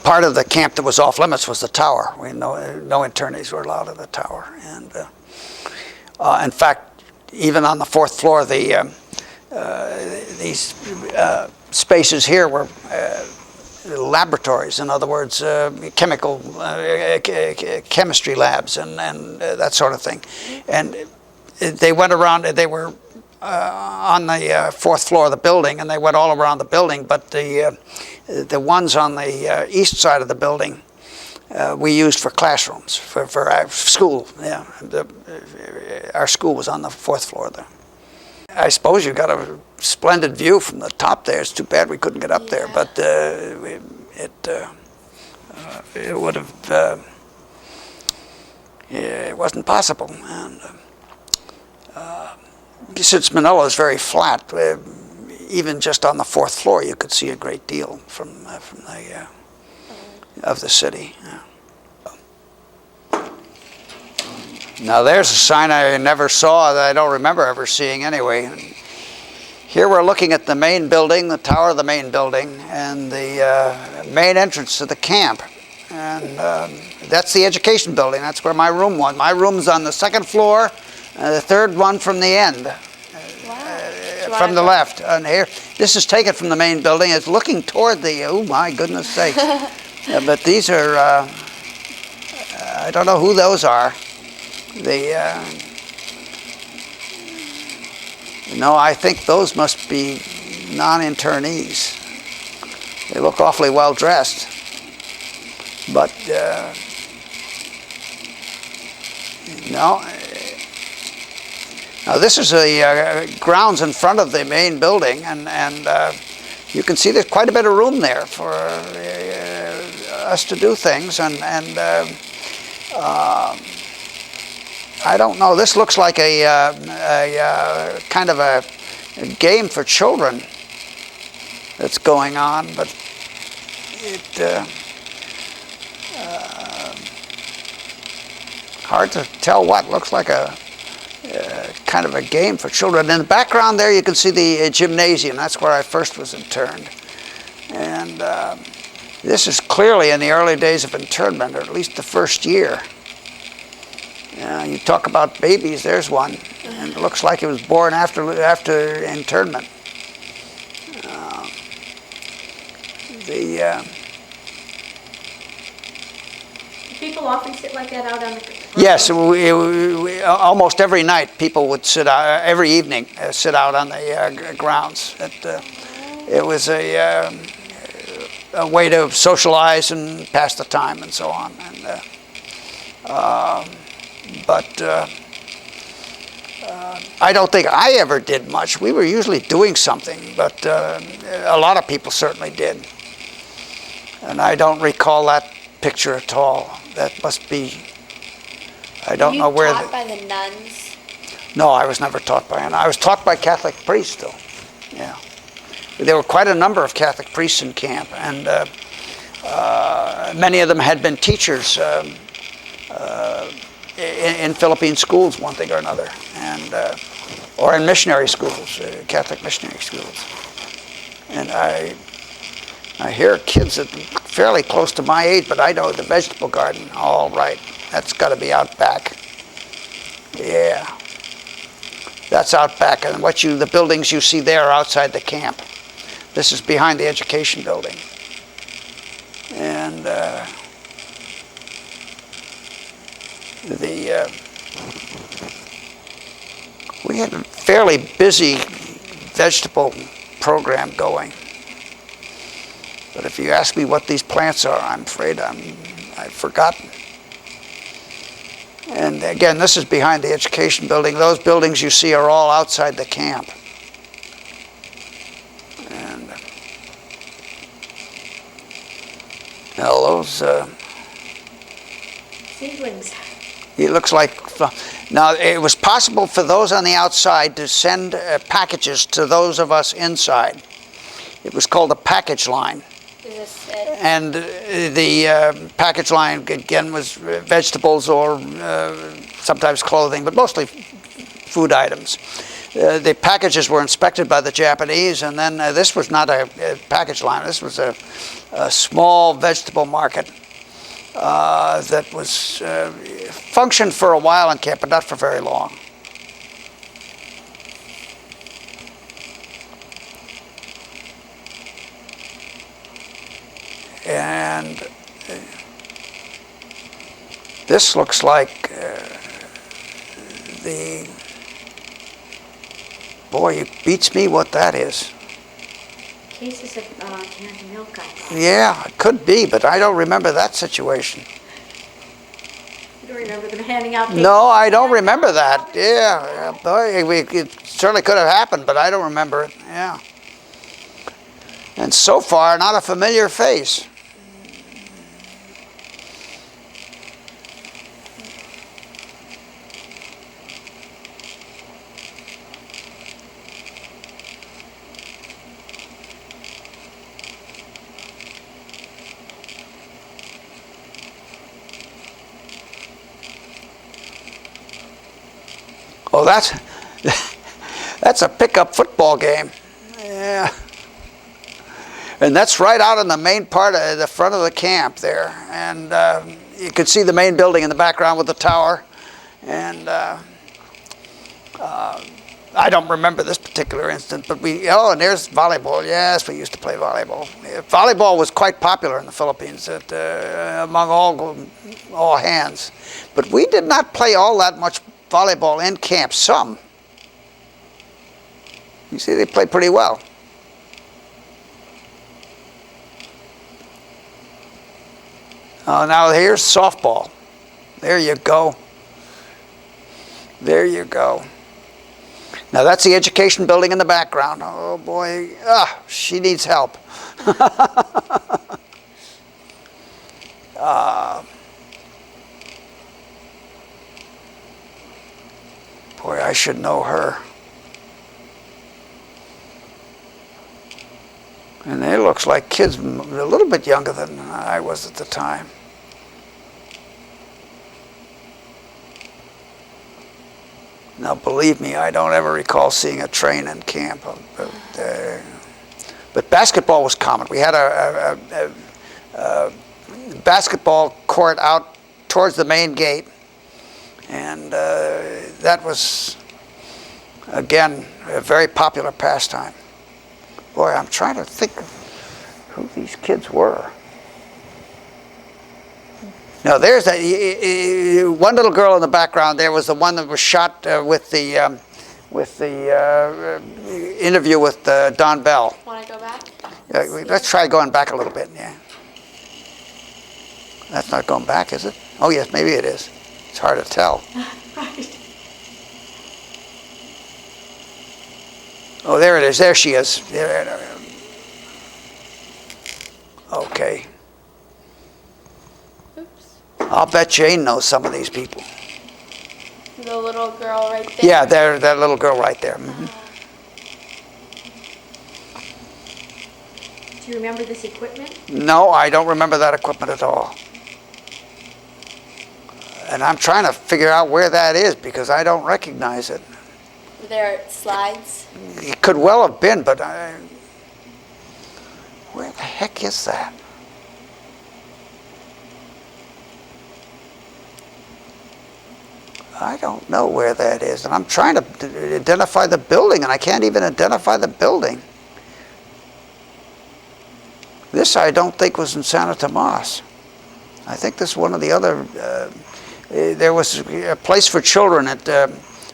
Part of the camp that was off limits was the tower. No internees were allowed in the tower. And in fact, even on the fourth floor, these spaces here were laboratories. In other words, chemistry labs and that sort of thing. And they went around. They were on the fourth floor of the building, and they went all around the building. But the ones on the east side of the building we used for classrooms for our school. Yeah, our school was on the fourth floor there. I suppose you got a splendid view from the top there. It's too bad we couldn't get up there, but it would have. It wasn't possible, and since Manila is very flat, even just on the fourth floor, you could see a great deal from the of the city. Yeah. Now there's a sign I never saw, that I don't remember ever seeing anyway. Here we're looking at the main building, the tower of the main building, and the main entrance to the camp. And that's the education building. That's where my room was. My room's on the second floor, the third one from the end. From the left. And here, this is taken from the main building. It's looking toward the, oh my goodness sakes. But these are, I don't know who those are. I think those must be non-internees. They look awfully well dressed. But, no. Now this is the grounds in front of the main building, and you can see there's quite a bit of room there for us to do things, and I don't know. This looks like a kind of a game for children that's going on, but it hard to tell what. Looks like a kind of a game for children. In the background there, you can see the gymnasium. That's where I first was interned, and this is clearly in the early days of internment, or at least the first year. You talk about babies, there's one, and it looks like it was born after internment. People often sit like that out on the ground? Yes, we, almost every night people would sit out, every evening, sit out on the grounds. It was a way to socialize and pass the time and so on. And, but I don't think I ever did much. We were usually doing something, but a lot of people certainly did. And I don't recall that picture at all. That must be, I don't know where. Were you taught by the nuns? No, I was never taught by a nun. I was taught by Catholic priests, though. Yeah. There were quite a number of Catholic priests in camp, and many of them had been teachers in Philippine schools, one thing or another, and or in missionary schools, Catholic missionary schools. And I hear kids that are fairly close to my age, but I know the vegetable garden. All right, that's got to be out back. Yeah, that's out back, and the buildings you see there are outside the camp. This is behind the education building, and we had a fairly busy vegetable program going. But if you ask me what these plants are, I'm afraid I've forgotten. And again, this is behind the education building. Those buildings you see are all outside the camp. And now those seedlings. It looks like, now it was possible for those on the outside to send packages to those of us inside. It was called a package line. And the package line, again, was vegetables or sometimes clothing, but mostly food items. The packages were inspected by the Japanese, and then this was not a package line. This was a small vegetable market that was functioned for a while in camp, but not for very long. And this looks like boy, it beats me what that is. Cases of canned milk, I thought. Yeah, it could be, but I don't remember that situation. You don't remember them handing out papers? No, I don't remember that. Yeah, boy, it certainly could have happened, but I don't remember it. Yeah. And so far, not a familiar face. Oh, that's a pickup football game. Yeah. And that's right out in the main part of the front of the camp there. And you could see the main building in the background with the tower. And I don't remember this particular instance, but and there's volleyball. Yes, we used to play volleyball. Volleyball was quite popular in the Philippines among all hands. But we did not play all that much volleyball in camp. Some. You see, they play pretty well. Now here's softball. There you go. There you go. Now that's the education building in the background. Oh boy, she needs help. Boy, I should know her. And it looks like kids a little bit younger than I was at the time. Now, believe me, I don't ever recall seeing a train in camp. But basketball was common. We had a basketball court out towards the main gate. And that was, again, a very popular pastime. Boy, I'm trying to think of who these kids were. Now, there's that one little girl in the background. There was the one that was shot with the interview with Don Bell. Want to go back? Let's try going back a little bit. Yeah. That's not going back, is it? Oh yes, maybe it is. It's hard to tell. Right. Oh, there it is. There she is. Okay. Oops. I'll bet Jane knows some of these people. The little girl right there. Yeah, that little girl right there. Mm-hmm. Do you remember this equipment? No, I don't remember that equipment at all. And I'm trying to figure out where that is because I don't recognize it. Were there slides? It could well have been, but where the heck is that? I don't know where that is, and I'm trying to identify the building, and I can't even identify the building. This I don't think was in Santo Tomas. I think this is one of the other. There was a place for children at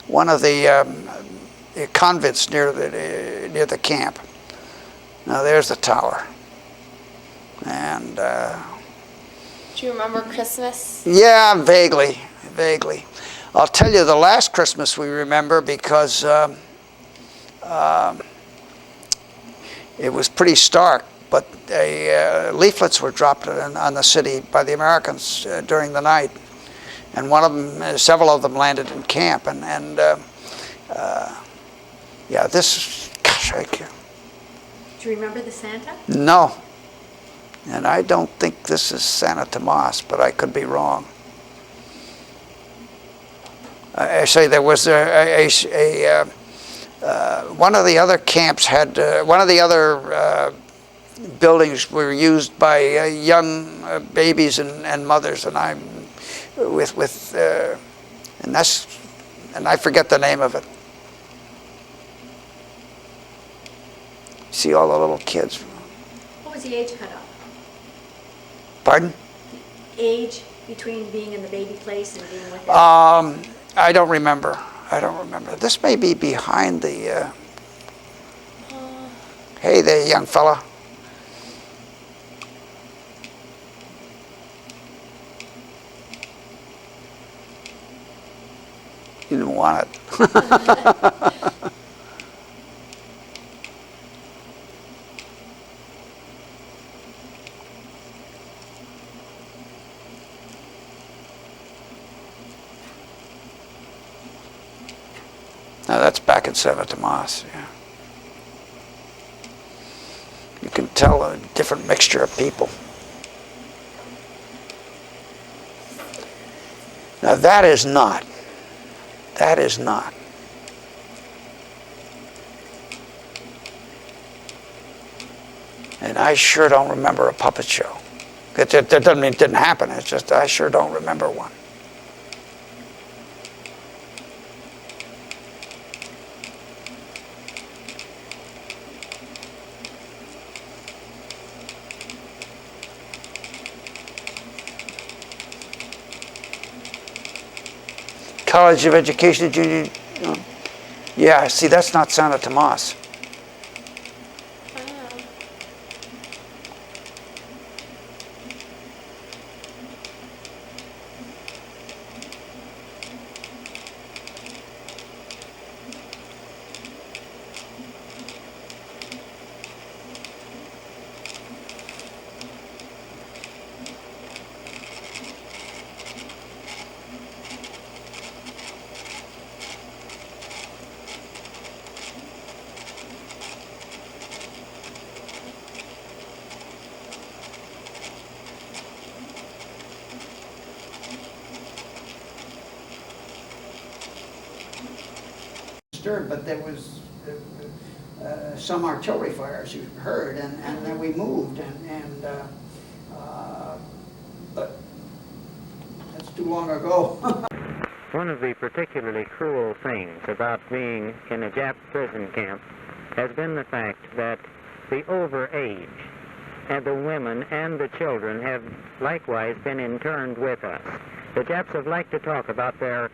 one of the convents near the camp. Now there's the tower. And do you remember Christmas? Yeah, vaguely. I'll tell you the last Christmas we remember because it was pretty stark, but leaflets were dropped on the city by the Americans during the night. And several of them landed in camp. And yeah, this, gosh, do you remember the Santa? No. And I don't think this is Santo Tomas, but I could be wrong. I say there was one of the other camps had, one of the other buildings were used by young babies and mothers, and I and I forget the name of it. See all the little kids. What was the age cutoff? Pardon? Age between being in the baby place and being with them? I don't remember. I don't remember. This may be behind the. Hey there, young fella. You didn't want it. Now that's back at Santo Tomas. Yeah. You can tell a different mixture of people. Now that is not. That is not. And I sure don't remember a puppet show. That doesn't mean it didn't happen. It's just I sure don't remember one. College of Education, Junior. Yeah, see, that's not Santo Tomas. But there was some artillery fires you heard, and then we moved, but that's too long ago. One of the particularly cruel things about being in a Jap prison camp has been the fact that the overage and the women and the children have likewise been interned with us. The Japs have liked to talk about their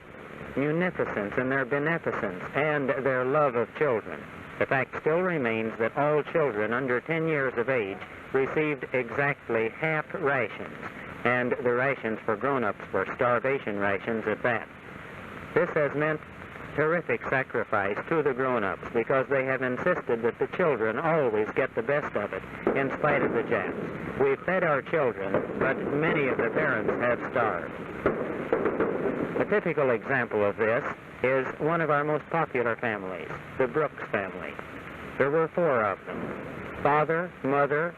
munificence and their beneficence and their love of children. The fact still remains that all children under 10 years of age received exactly half rations, and the rations for grown-ups were starvation rations at that. This has meant terrific sacrifice to the grown-ups because they have insisted that the children always get the best of it in spite of the Japs. We've fed our children, but many of the parents have starved. A typical example of this is one of our most popular families, the Brooks family. There were 4 of them, father, mother,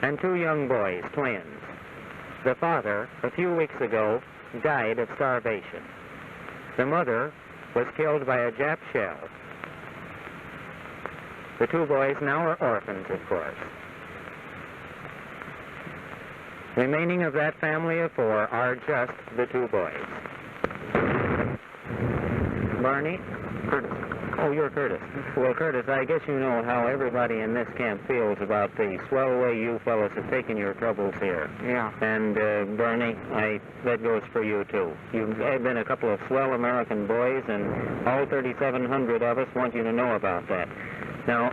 and 2 young boys, twins. The father, a few weeks ago, died of starvation. The mother was killed by a Jap shell. The 2 boys now are orphans, of course. Remaining of that family of 4 are just the 2 boys. Barney? Curtis. Oh, you're Curtis. Well, Curtis, I guess you know how everybody in this camp feels about the swell way you fellas have taken your troubles here. Yeah. And, Barney, that goes for you, too. You've been a couple of swell American boys, and all 3,700 of us want you to know about that. Now,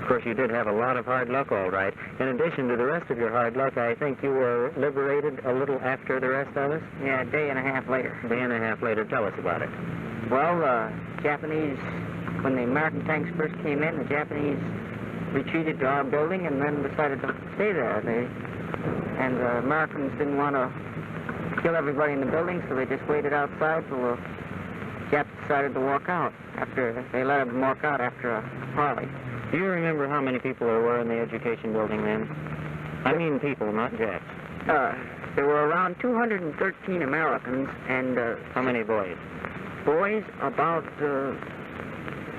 of course, you did have a lot of hard luck, all right. In addition to the rest of your hard luck, I think you were liberated a little after the rest of us? Yeah, a day and a half later. A day and a half later. Tell us about it. Well, Japanese, when the American tanks first came in, the Japanese retreated to our building and then decided to stay there. And the Americans didn't want to kill everybody in the building, so they just waited outside till the Japs decided to walk out. After they let them walk out after a parley. Do you remember how many people there were in the education building then? I mean people, not Japs. There were around 213 Americans and... how many boys? Boys, about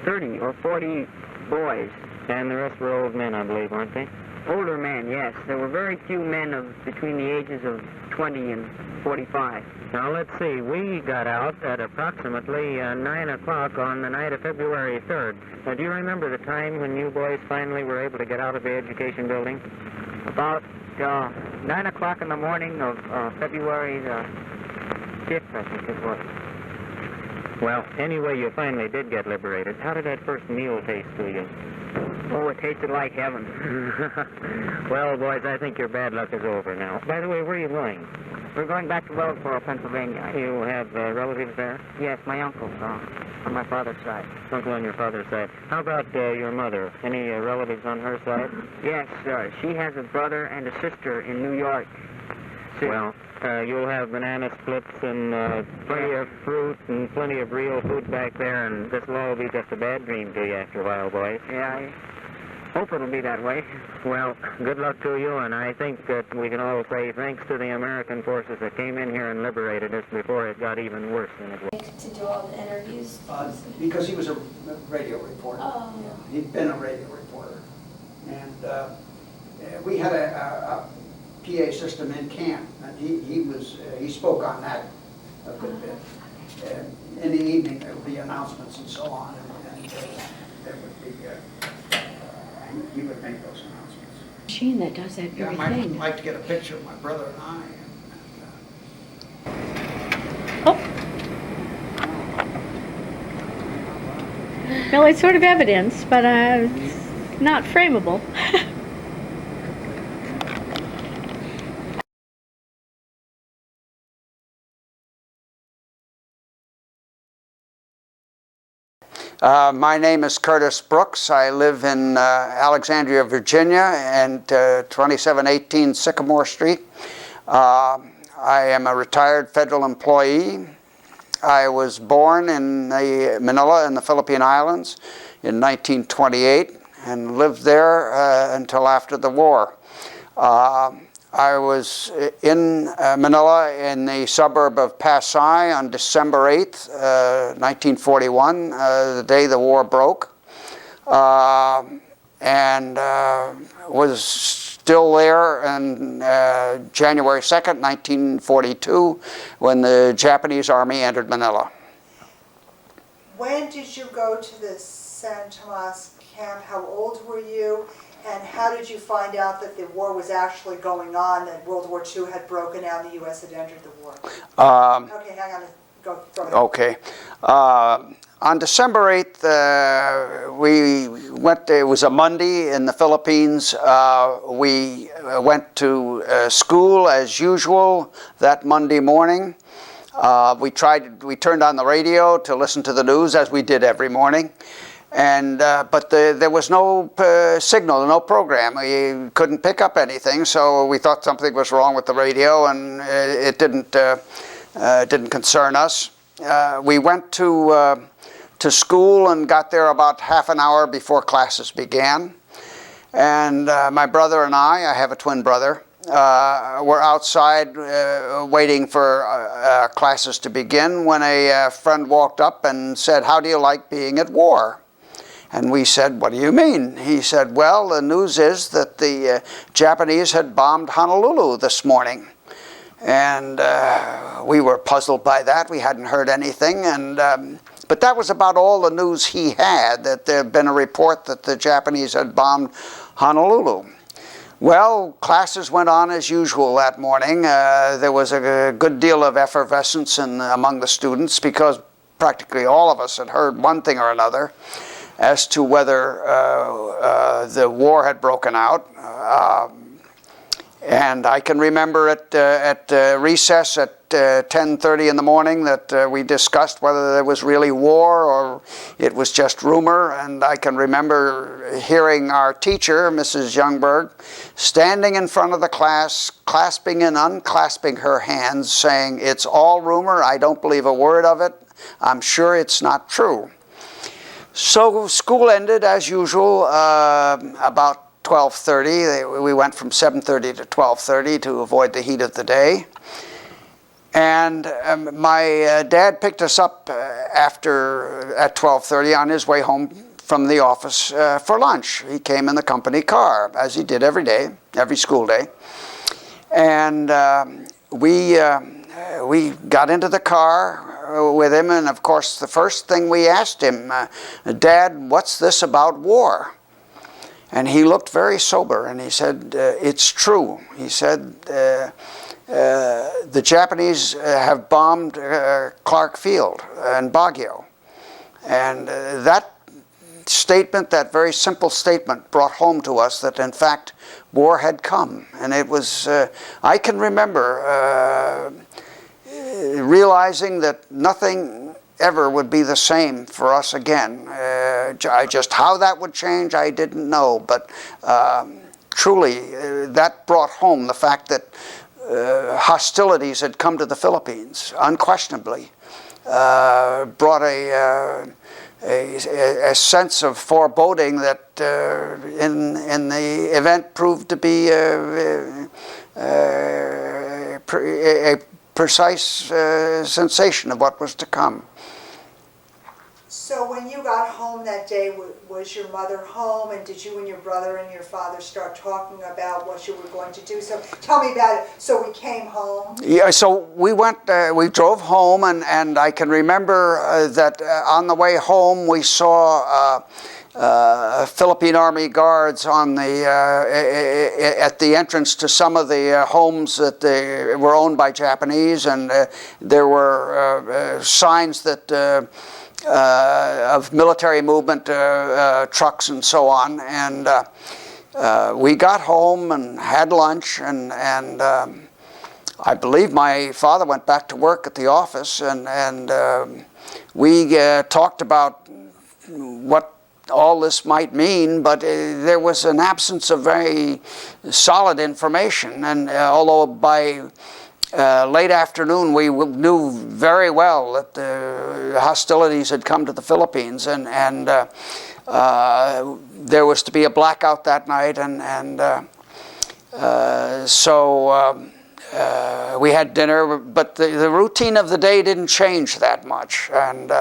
30 or 40 boys. And the rest were old men, I believe, weren't they? Older men, yes. There were very few men between the ages of 20 and 45. Now, let's see. We got out at approximately 9 o'clock on the night of February 3rd. Do you remember the time when you boys finally were able to get out of the education building? About 9 o'clock in the morning of February the 5th, I think it was. Well, anyway, you finally did get liberated. How did that first meal taste to you? Oh, it tasted like heaven. Well, boys, I think your bad luck is over now. By the way, where are you going? We're going back to Wellsboro, Pennsylvania. You have relatives there? Yes, my uncle, on my father's side. Uncle on your father's side. How about your mother? Any relatives on her side? Yes, she has a brother and a sister in New York. Well, you'll have banana splits and plenty of fruit and plenty of real food back there, and this will all be just a bad dream to you after a while, boys. Yeah, I hope it'll be that way. Well, good luck to you, and I think that we can all say thanks to the American forces that came in here and liberated us before it got even worse than it was. To do all the interviews. Because he was a radio reporter. Oh. Yeah, he'd been a radio reporter. And we had a PA system in camp, and he spoke on that a good bit. In the evening, there would be announcements and so on, and there would be, he would make those announcements. Machine that does that Yeah, very I thing. might like to get a picture of my brother and I. Well, it's sort of evidence, but it's not frameable. My name is Curtis Brooks. I live in Alexandria, Virginia, and 2718 Sycamore Street. I am a retired federal employee. I was born in Manila in the Philippine Islands in 1928 and lived there until after the war. I was in Manila in the suburb of Pasay on December 8th, 1941, the day the war broke, and was still there on January 2nd, 1942, when the Japanese Army entered Manila. When did you go to the Santo Tomas camp? How old were you? And how did you find out that the war was actually going on, that World War II had broken out and the U.S. had entered the war? Okay, hang on. Go ahead. Okay. On December 8th, we went, it was a Monday in the Philippines. We went to school as usual that Monday morning. We turned on the radio to listen to the news, as we did every morning. And but there was no signal, no program. We couldn't pick up anything, so we thought something was wrong with the radio, and it didn't concern us. We went to school and got there about half an hour before classes began. And my brother and I have a twin brother, were outside waiting for classes to begin when a friend walked up and said, "How do you like being at war?" And we said, "What do you mean?" He said, "Well, the news is that the Japanese had bombed Honolulu this morning." And we were puzzled by that. We hadn't heard anything. But that was about all the news he had, that there had been a report that the Japanese had bombed Honolulu. Well, classes went on as usual that morning. There was a good deal of effervescence among the students, because practically all of us had heard one thing or another as to whether the war had broken out. And I can remember at recess at 10:30 in the morning that we discussed whether there was really war or it was just rumor. And I can remember hearing our teacher, Mrs. Youngberg, standing in front of the class, clasping and unclasping her hands, saying, "It's all rumor. I don't believe a word of it. I'm sure it's not true." So school ended as usual about 12:30. We went from 7:30 to 12:30 to avoid the heat of the day. And my dad picked us up at 12:30 on his way home from the office for lunch. He came in the company car, as he did every day, every school day. And we got into the car with him, and of course the first thing we asked him, Dad, what's this about war? And he looked very sober, and he said, it's true. He said, the Japanese have bombed Clark Field and Baguio. And that statement, that very simple statement, brought home to us that in fact war had come. And it was, I can remember realizing that nothing ever would be the same for us again. Just how that would change, I didn't know, but truly that brought home the fact that hostilities had come to the Philippines, unquestionably. Brought a sense of foreboding that in the event proved to be a precise sensation of what was to come. So when you got home that day, was your mother home, and did you and your brother and your father start talking about what you were going to do? So tell me about it. So we came home? Yeah, so we went, we drove home, and I can remember that on the way home we saw Philippine Army guards on the at the entrance to some of the homes that were owned by Japanese, and there were signs that of military movement, trucks and so on. And we got home and had lunch, and I believe my father went back to work at the office, and we talked about what all this might mean, but there was an absence of very solid information. And although by late afternoon we knew very well that the hostilities had come to the Philippines, and there was to be a blackout that night, and so we had dinner, but the routine of the day didn't change that much. And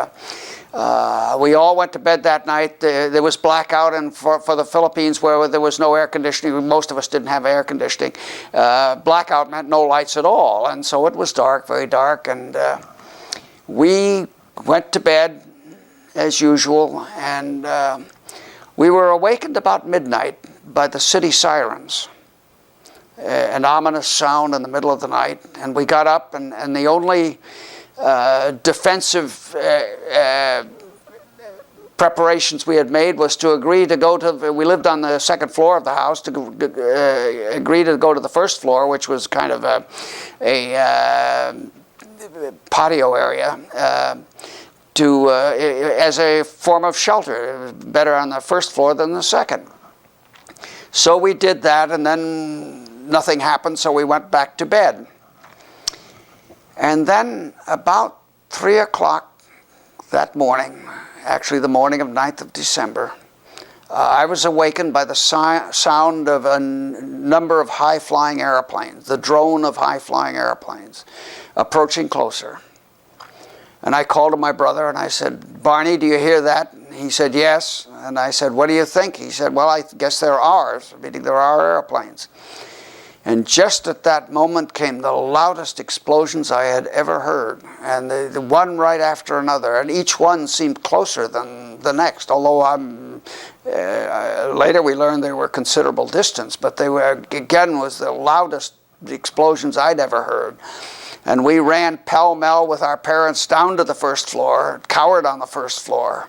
we all went to bed that night. There was blackout, and for the Philippines, where there was no air conditioning, most of us didn't have air conditioning, blackout meant no lights at all. And so it was dark, very dark, and we went to bed as usual, and we were awakened about midnight by the city sirens, an ominous sound in the middle of the night. And we got up, and the only defensive preparations we had made was to agree to go to, we lived on the second floor of the house, to agree to go to the first floor, which was kind of a patio area, as a form of shelter. It was better on the first floor than the second. So we did that, and then nothing happened, so we went back to bed. And then about 3 o'clock that morning, actually the morning of 9th of December, I was awakened by the sound of a number of high-flying airplanes, the drone of high-flying airplanes, approaching closer. And I called to my brother and I said, Barney, do you hear that? And he said, yes. And I said, what do you think? He said, well, I guess they're ours, meaning there are airplanes. And just at that moment came the loudest explosions I had ever heard, and the one right after another, and each one seemed closer than the next, although later we learned they were considerable distance, but they were, again, was the loudest explosions I'd ever heard. And we ran pell-mell with our parents down to the first floor, cowered on the first floor.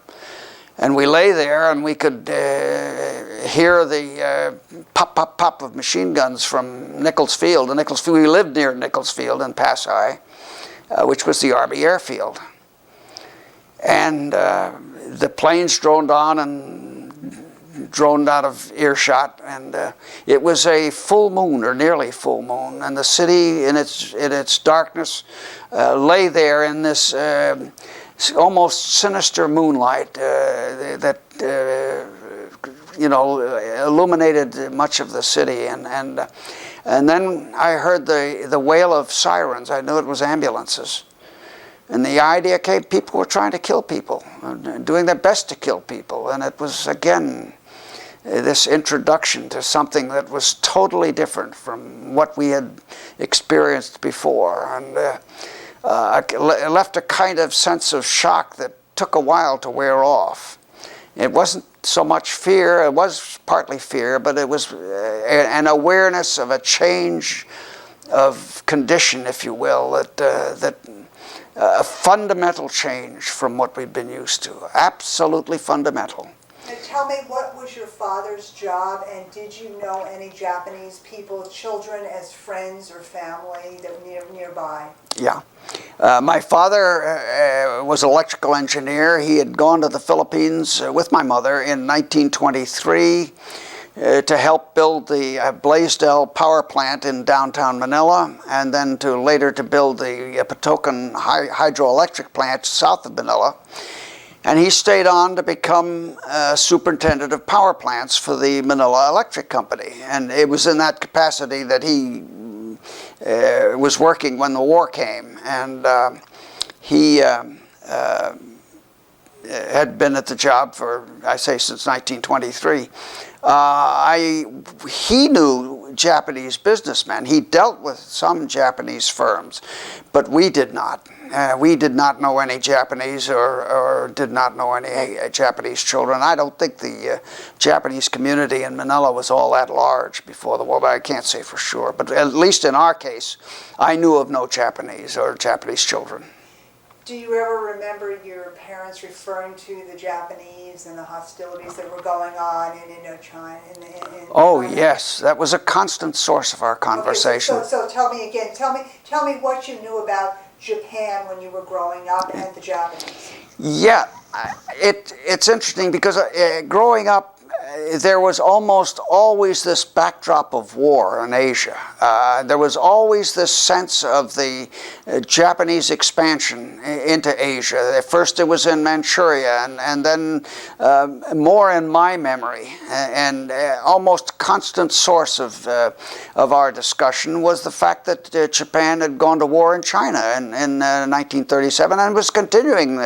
And we lay there, and we could hear the pop, pop, pop of machine guns from Nichols Field. And we lived near Nichols Field in Pasay, which was the Army airfield. And the planes droned on and droned out of earshot, and it was a full moon, or nearly full moon, and the city in its darkness lay there in this almost sinister moonlight that illuminated much of the city, and then I heard the wail of sirens. I knew it was ambulances, And the idea came, people were trying to kill people, doing their best to kill people. And it was, again, this introduction to something that was totally different from what we had experienced before. And it left a kind of sense of shock that took a while to wear off. It wasn't so much fear, it was partly fear, but it was an awareness of a change of condition, if you will, that a fundamental change from what we'd been used to, absolutely fundamental. And tell me, what was your father's job, and did you know any Japanese people, children, as friends or family that were nearby? Yeah. My father was an electrical engineer. He had gone to the Philippines with my mother in 1923 to help build the Blaisdell power plant in downtown Manila, and then later to build the Patokan hydroelectric plant south of Manila. And he stayed on to become superintendent of power plants for the Manila Electric Company. And it was in that capacity that he was working when the war came. And he had been at the job for, I say, since 1923. He knew Japanese businessmen. He dealt with some Japanese firms, but we did not. We did not know any Japanese or did not know any Japanese children. I don't think the Japanese community in Manila was all that large before the war, but I can't say for sure. But at least in our case, I knew of no Japanese or Japanese children. Do you ever remember your parents referring to the Japanese and the hostilities that were going on in Indochina? Oh yes, that was a constant source of our conversation. Okay, so tell me again. Tell me what you knew about Japan when you were growing up and the Japanese. Yeah, it's interesting because growing up, there was almost always this backdrop of war in Asia. There was always this sense of the Japanese expansion into Asia. First it was in Manchuria, and then more in my memory, and almost constant source of our discussion was the fact that Japan had gone to war in China in 1937 and was continuing.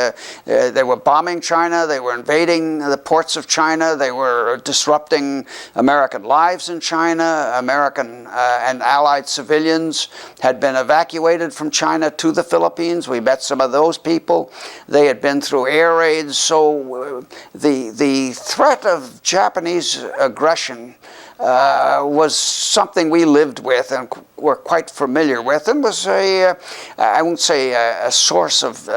They were bombing China, they were invading the ports of China, they were disrupting American lives in China. American and Allied civilians had been evacuated from China to the Philippines. We met some of those people. They had been through air raids. So the threat of Japanese aggression was something we lived with and were quite familiar with, and was I won't say a source of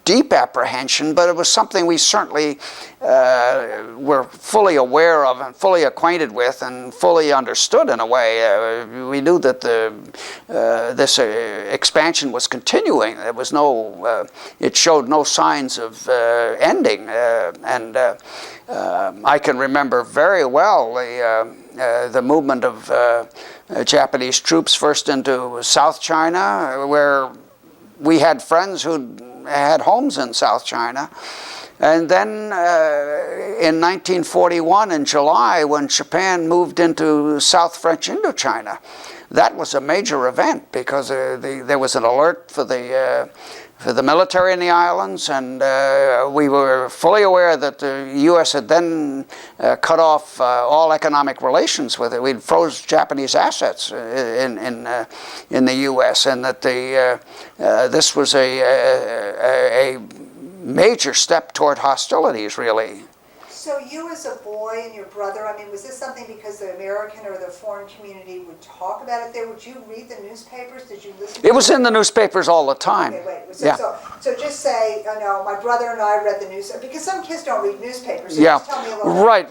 deep apprehension, but it was something we certainly were fully aware of and fully acquainted with and fully understood in a way. We knew that this expansion was continuing. There was it showed no signs of ending, and I can remember very well the movement of Japanese troops first into South China, where we had friends who had homes in South China. And then in 1941, in July, when Japan moved into South French Indochina, that was a major event because there was an alert for the military in the islands, and we were fully aware that the U.S. had then cut off all economic relations with it. We'd froze Japanese assets in the U.S., and that this was a major step toward hostilities, really. So you as a boy and your brother, I mean, was this something because the American or the foreign community would talk about it there? Would you read the newspapers? Did you listen to it? Was in the newspapers all the time. Okay, wait. Yeah. So just say, my brother and I read the news, because some kids don't read newspapers, so Yeah, just tell me a little bit. right.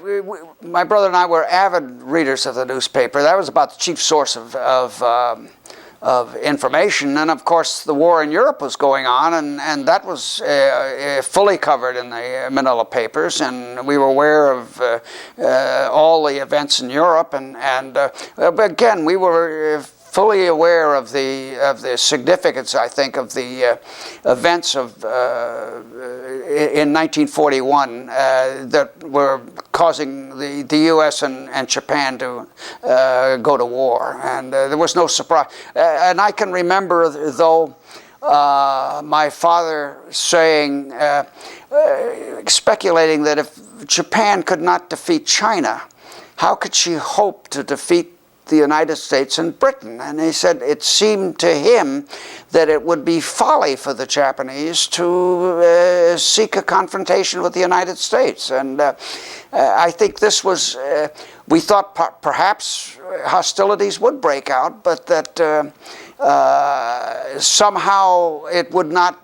My brother and I were avid readers of the newspaper. That was about the chief source of information, and of course the war in Europe was going on, and that was fully covered in the Manila papers, and we were aware of all the events in Europe, but again we were fully aware of the significance, I think, of the events in 1941 that were causing the U.S. and Japan to go to war, and there was no surprise. And I can remember, though, my father saying, speculating that if Japan could not defeat China, how could she hope to defeat the United States and Britain? And he said it seemed to him that it would be folly for the Japanese to seek a confrontation with the United States. And I think this was, we thought perhaps hostilities would break out, but that somehow it would not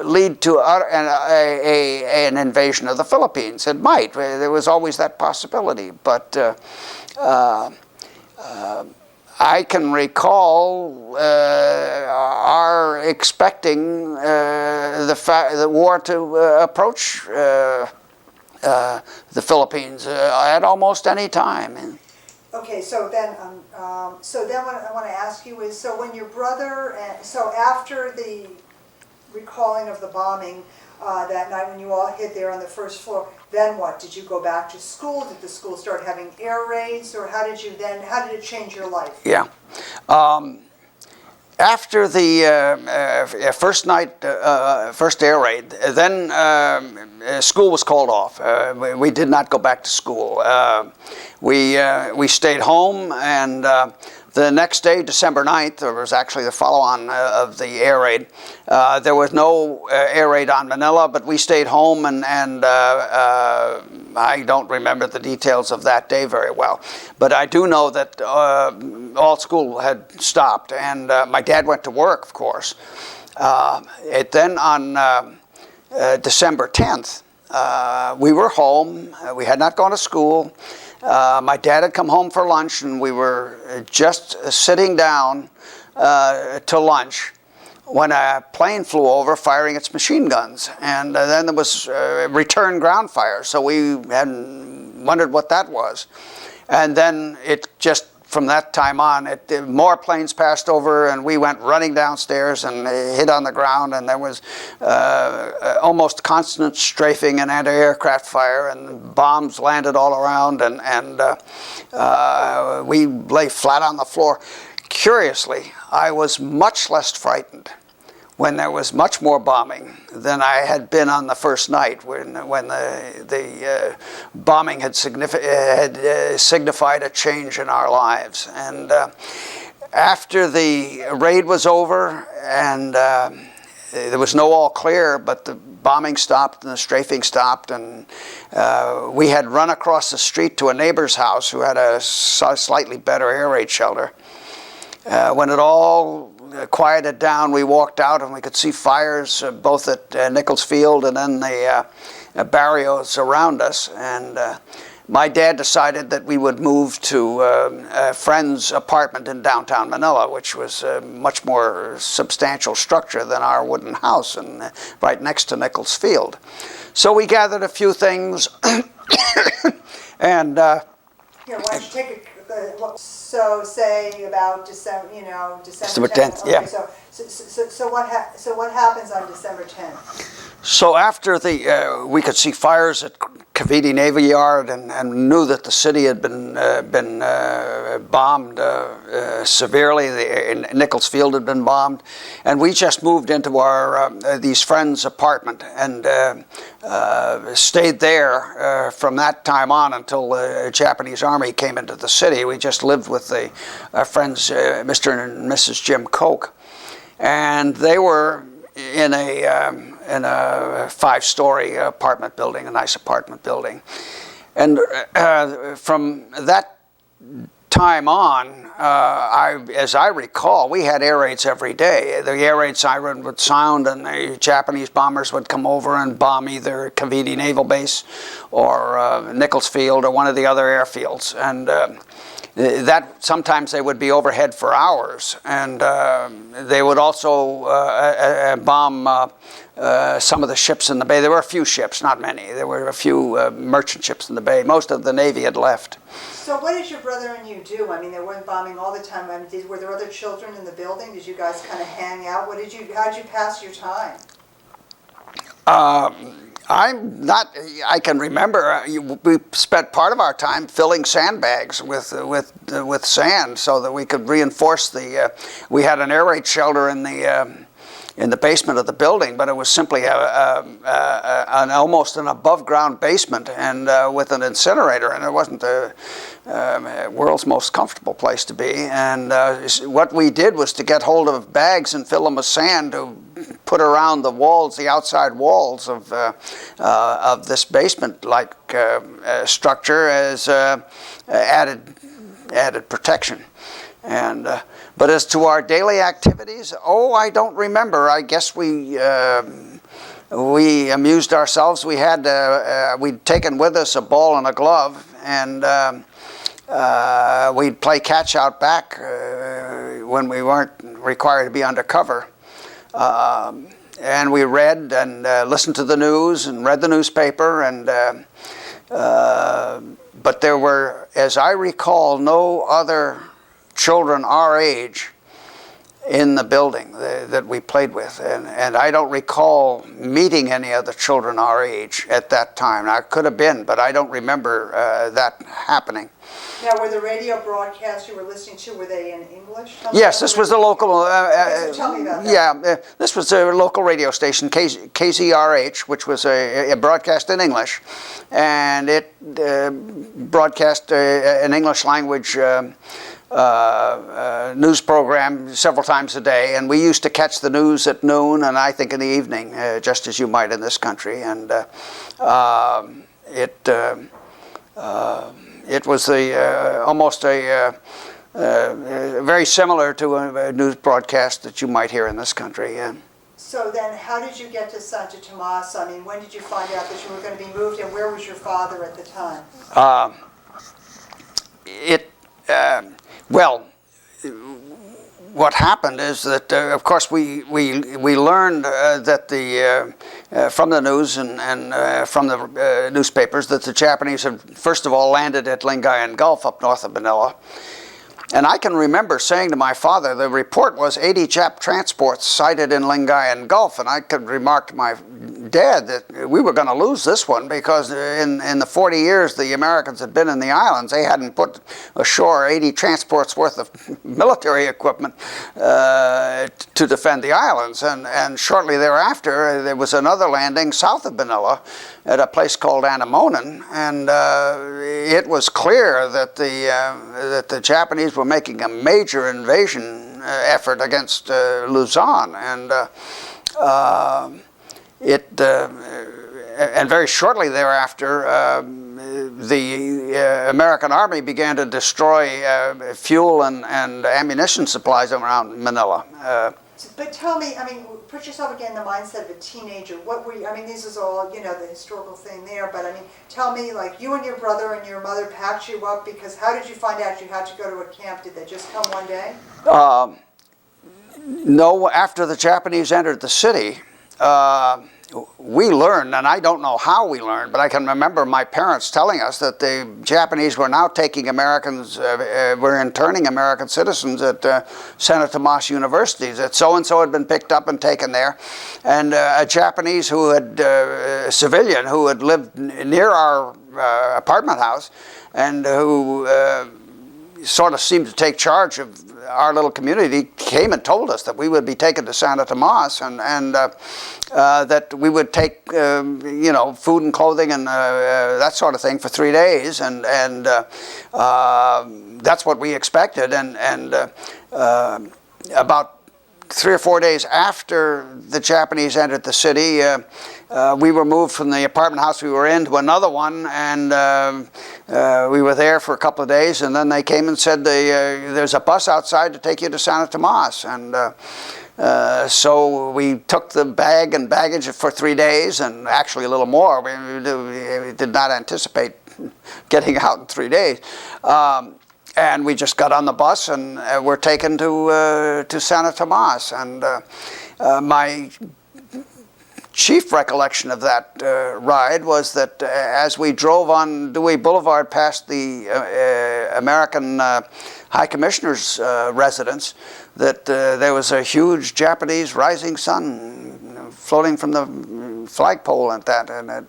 lead to an invasion of the Philippines. It might. There was always that possibility. But I can recall our expecting the war to approach the Philippines at almost any time. Okay, so then what I want to ask you is, so when your brother, so after the recalling of the bombing that night when you all hid there on the first floor, then what? Did you go back to school? Did the school start having air raids, or how did it change your life? Yeah. After the first night, first air raid, then school was called off. We did not go back to school. We stayed home, and the next day, December 9th, there was actually the follow-on of the air raid. There was no air raid on Manila, but we stayed home, and I don't remember the details of that day very well. But I do know that all school had stopped, and my dad went to work, of course. Then on December 10th, we were home. We had not gone to school. My dad had come home for lunch, and we were just sitting down to lunch when a plane flew over firing its machine guns. And then there was return ground fire, so we had wondered what that was. And then it just, from that time on, more planes passed over, and we went running downstairs and hit on the ground, and there was almost constant strafing and anti-aircraft fire, and bombs landed all around, and we lay flat on the floor. Curiously, I was much less frightened when there was much more bombing than I had been on the first night, when the bombing had signified a change in our lives. And after the raid was over, and there was no all clear, but the bombing stopped and the strafing stopped, and we had run across the street to a neighbor's house who had a slightly better air raid shelter. When it all quieted down, we walked out, and we could see fires both at Nichols Field and then the barrios around us. And my dad decided that we would move to a friend's apartment in downtown Manila, which was a much more substantial structure than our wooden house, and right next to Nichols Field. So we gathered a few things, and Here, why don't you take so say about December 10th. Yeah. Okay, so what happens on December 10th? So after we could see fires at Cavite Navy Yard, and knew that the city had been bombed severely. Nichols Field had been bombed, and we just moved into our these friends' apartment and stayed there from that time on until the Japanese army came into the city. We just lived with our friends, Mr. and Mrs. Jim Koch, and they were in a five-story apartment building, a nice apartment building. And from that time on, as I recall, we had air raids every day. The air raid siren would sound, and the Japanese bombers would come over and bomb either Cavite Naval Base or Nichols Field or one of the other airfields. And that sometimes they would be overhead for hours, and they would also bomb some of the ships in the bay. There were a few ships, not many. There were a few merchant ships in the bay. Most of the Navy had left. So what did your brother and you do? I mean, there wasn't bombing all the time. I mean, were there other children in the building? Did you guys kind of hang out? How did you pass your time? I can remember we spent part of our time filling sandbags with sand so that we could reinforce we had an air raid shelter in the in the basement of the building, but it was simply almost an above-ground basement and with an incinerator, and it wasn't the world's most comfortable place to be. And what we did was to get hold of bags and fill them with sand to put around the walls, the outside walls of this basement-like structure as added protection. And but as to our daily activities, I don't remember. I guess we amused ourselves. We had we'd taken with us a ball and a glove, and we'd play catch out back when we weren't required to be undercover. And we read and listened to the news and read the newspaper, and but there were, as I recall, no other children our age in the building that we played with, and I don't recall meeting any other children our age at that time. I could have been, but I don't remember that happening. Now, were the radio broadcasts you were listening to, were they in English? Yes, this was the local. So tell me about that. Yeah, this was a local radio station, KZRH, which was a broadcast in English, and it broadcast an English language news program several times a day, and we used to catch the news at noon and I think in the evening, just as you might in this country. And it was almost very similar to a news broadcast that you might hear in this country. So then, how did you get to Santo Tomas? I mean, when did you find out that you were going to be moved, and where was your father at the time? Well, what happened is that, of course, we learned that from the news and from the newspapers that the Japanese had first of all landed at Lingayen Gulf up north of Manila. And I can remember saying to my father, the report was 80 Jap transports sighted in Lingayen Gulf, and I could remark to my dad that we were going to lose this one because in the 40 years the Americans had been in the islands, they hadn't put ashore 80 transports worth of military equipment to defend the islands. And shortly thereafter there was another landing south of Manila at a place called Anamonan, and it was clear that the Japanese were making a major invasion effort against Luzon, and and very shortly thereafter, the American Army began to destroy fuel and ammunition supplies around Manila. But tell me, I mean, put yourself again in the mindset of a teenager. What were you, I mean, this is all, the historical thing there, but I mean, tell me, like, you and your brother and your mother packed you up, because how did you find out you had to go to a camp? Did they just come one day? No, after the Japanese entered the city, we learned, and I don't know how we learned, but I can remember my parents telling us that the Japanese were now taking Americans, were interning American citizens at Santo Tomas University, that so-and-so had been picked up and taken there, and a Japanese civilian who had lived near our apartment house and who sort of seemed to take charge of our little community, came and told us that we would be taken to Santo Tomas, and that we would take food and clothing and that sort of thing for 3 days, and that's what we expected. And about 3 or 4 days after the Japanese entered the city, we were moved from the apartment house we were in to another one, and we were there for a couple of days, and then they came and said, there's a bus outside to take you to Santo Tomas. And so we took the bag and baggage for 3 days, and actually a little more. We did not anticipate getting out in 3 days. And we just got on the bus and were taken to Santo Tomas. And my chief recollection of that ride was that as we drove on Dewey Boulevard past the American High Commissioner's residence, that there was a huge Japanese rising sun floating from the flagpole at that, and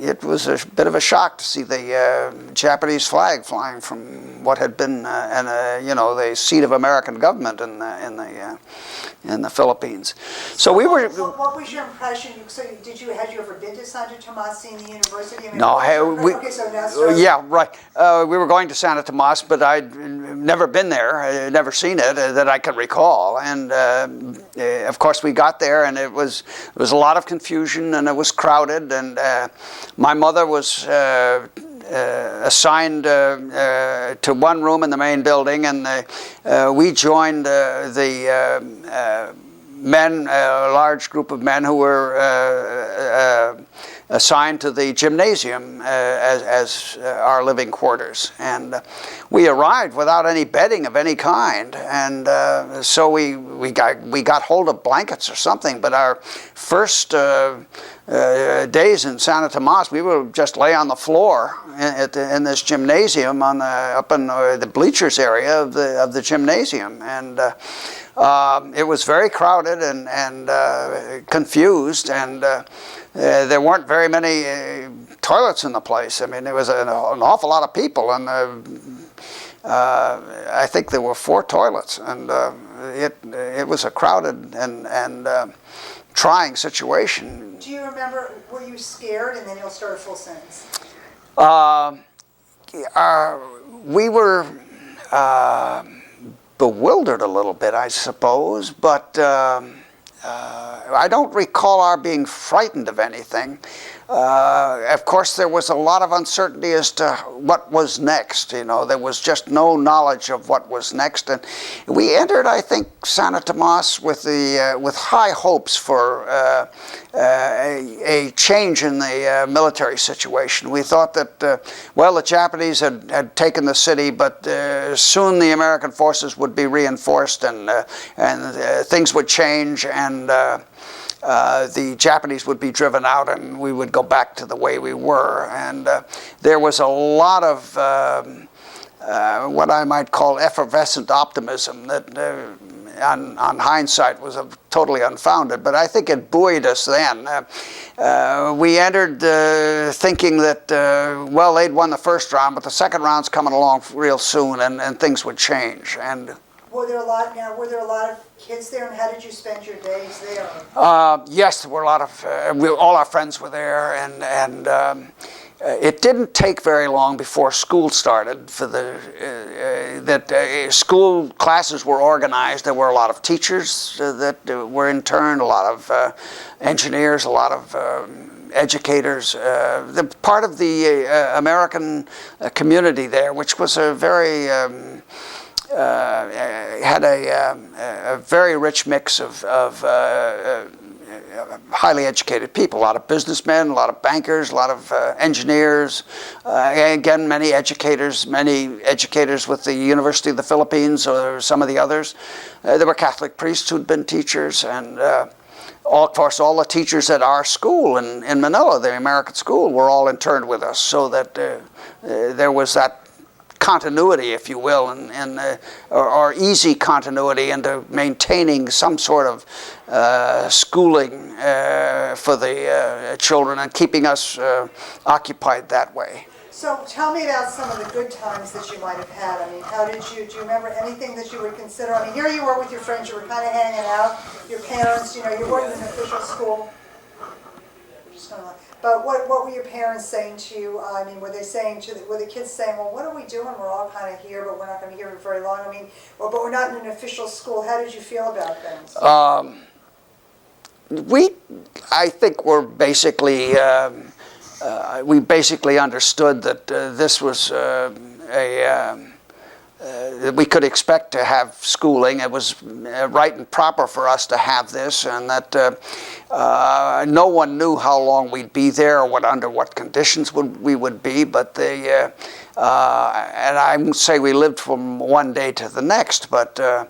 it was a bit of a shock to see the Japanese flag flying from what had been, the seat of American government in the Philippines. So we were. What was your impression? Had you ever been to Santo Tomas, seen the university? I mean, No, okay, so now start. yeah, right. We were going to Santo Tomas, but I'd never been there, I'd never seen it that I can recall. And of course, we got there, and there was a lot of confusion, and it was crowded. And my mother was assigned to one room in the main building, and we joined the men, a large group of men who were assigned to the gymnasium as our living quarters. And we arrived without any bedding of any kind, and so we got hold of blankets or something. But our first days in Santo Tomas, we would just lay on the floor in this gymnasium up in the bleachers area of the gymnasium, and it was very crowded and confused, and there weren't very many toilets in the place. I mean, there was an awful lot of people, and I think there were 4 toilets, and it was a crowded and trying situation. Do you remember, were you scared? And then you'll start a full sentence. We were bewildered a little bit, I suppose, but I don't recall our being frightened of anything. Of course, there was a lot of uncertainty as to what was next. There was just no knowledge of what was next, and we entered, I think, Santo Tomas with high hopes for a change in the military situation. We thought that, the Japanese had taken the city, but soon the American forces would be reinforced, and things would change, and the Japanese would be driven out, and we would go back to the way we were. And there was a lot of what I might call effervescent optimism that on hindsight was totally unfounded, but I think it buoyed us then. We entered thinking that, they'd won the first round, but the second round's coming along real soon, and things would change. And Were there a lot of kids there, and how did you spend your days there? Yes, there were a lot of, all our friends were there, and it didn't take very long before school started for school classes were organized. There were a lot of teachers that were interned, a lot of engineers, a lot of educators. The part of the American community there, which was a very had a very rich mix of highly educated people, a lot of businessmen, a lot of bankers, a lot of engineers, again, many educators with the University of the Philippines or some of the others. There were Catholic priests who'd been teachers, and of course, all the teachers at our school in Manila, the American school, were all interned with us, so that there was that continuity, if you will, or easy continuity into maintaining some sort of schooling for the children and keeping us occupied that way. So tell me about some of the good times that you might have had. I mean, do you remember anything that you would consider? I mean, here you were with your friends, you were kind of hanging out, your parents, you weren't in an official school. But what were your parents saying to you? I mean, were the kids saying, well, what are we doing? We're all kind of here, but we're not going to be here for very long. I mean, but we're not in an official school. How did you feel about things? I think we're basically, we basically understood that this was we could expect to have schooling. It was right and proper for us to have this, and that no one knew how long we'd be there or under what conditions we would be. But and I won't say we lived from one day to the next, but and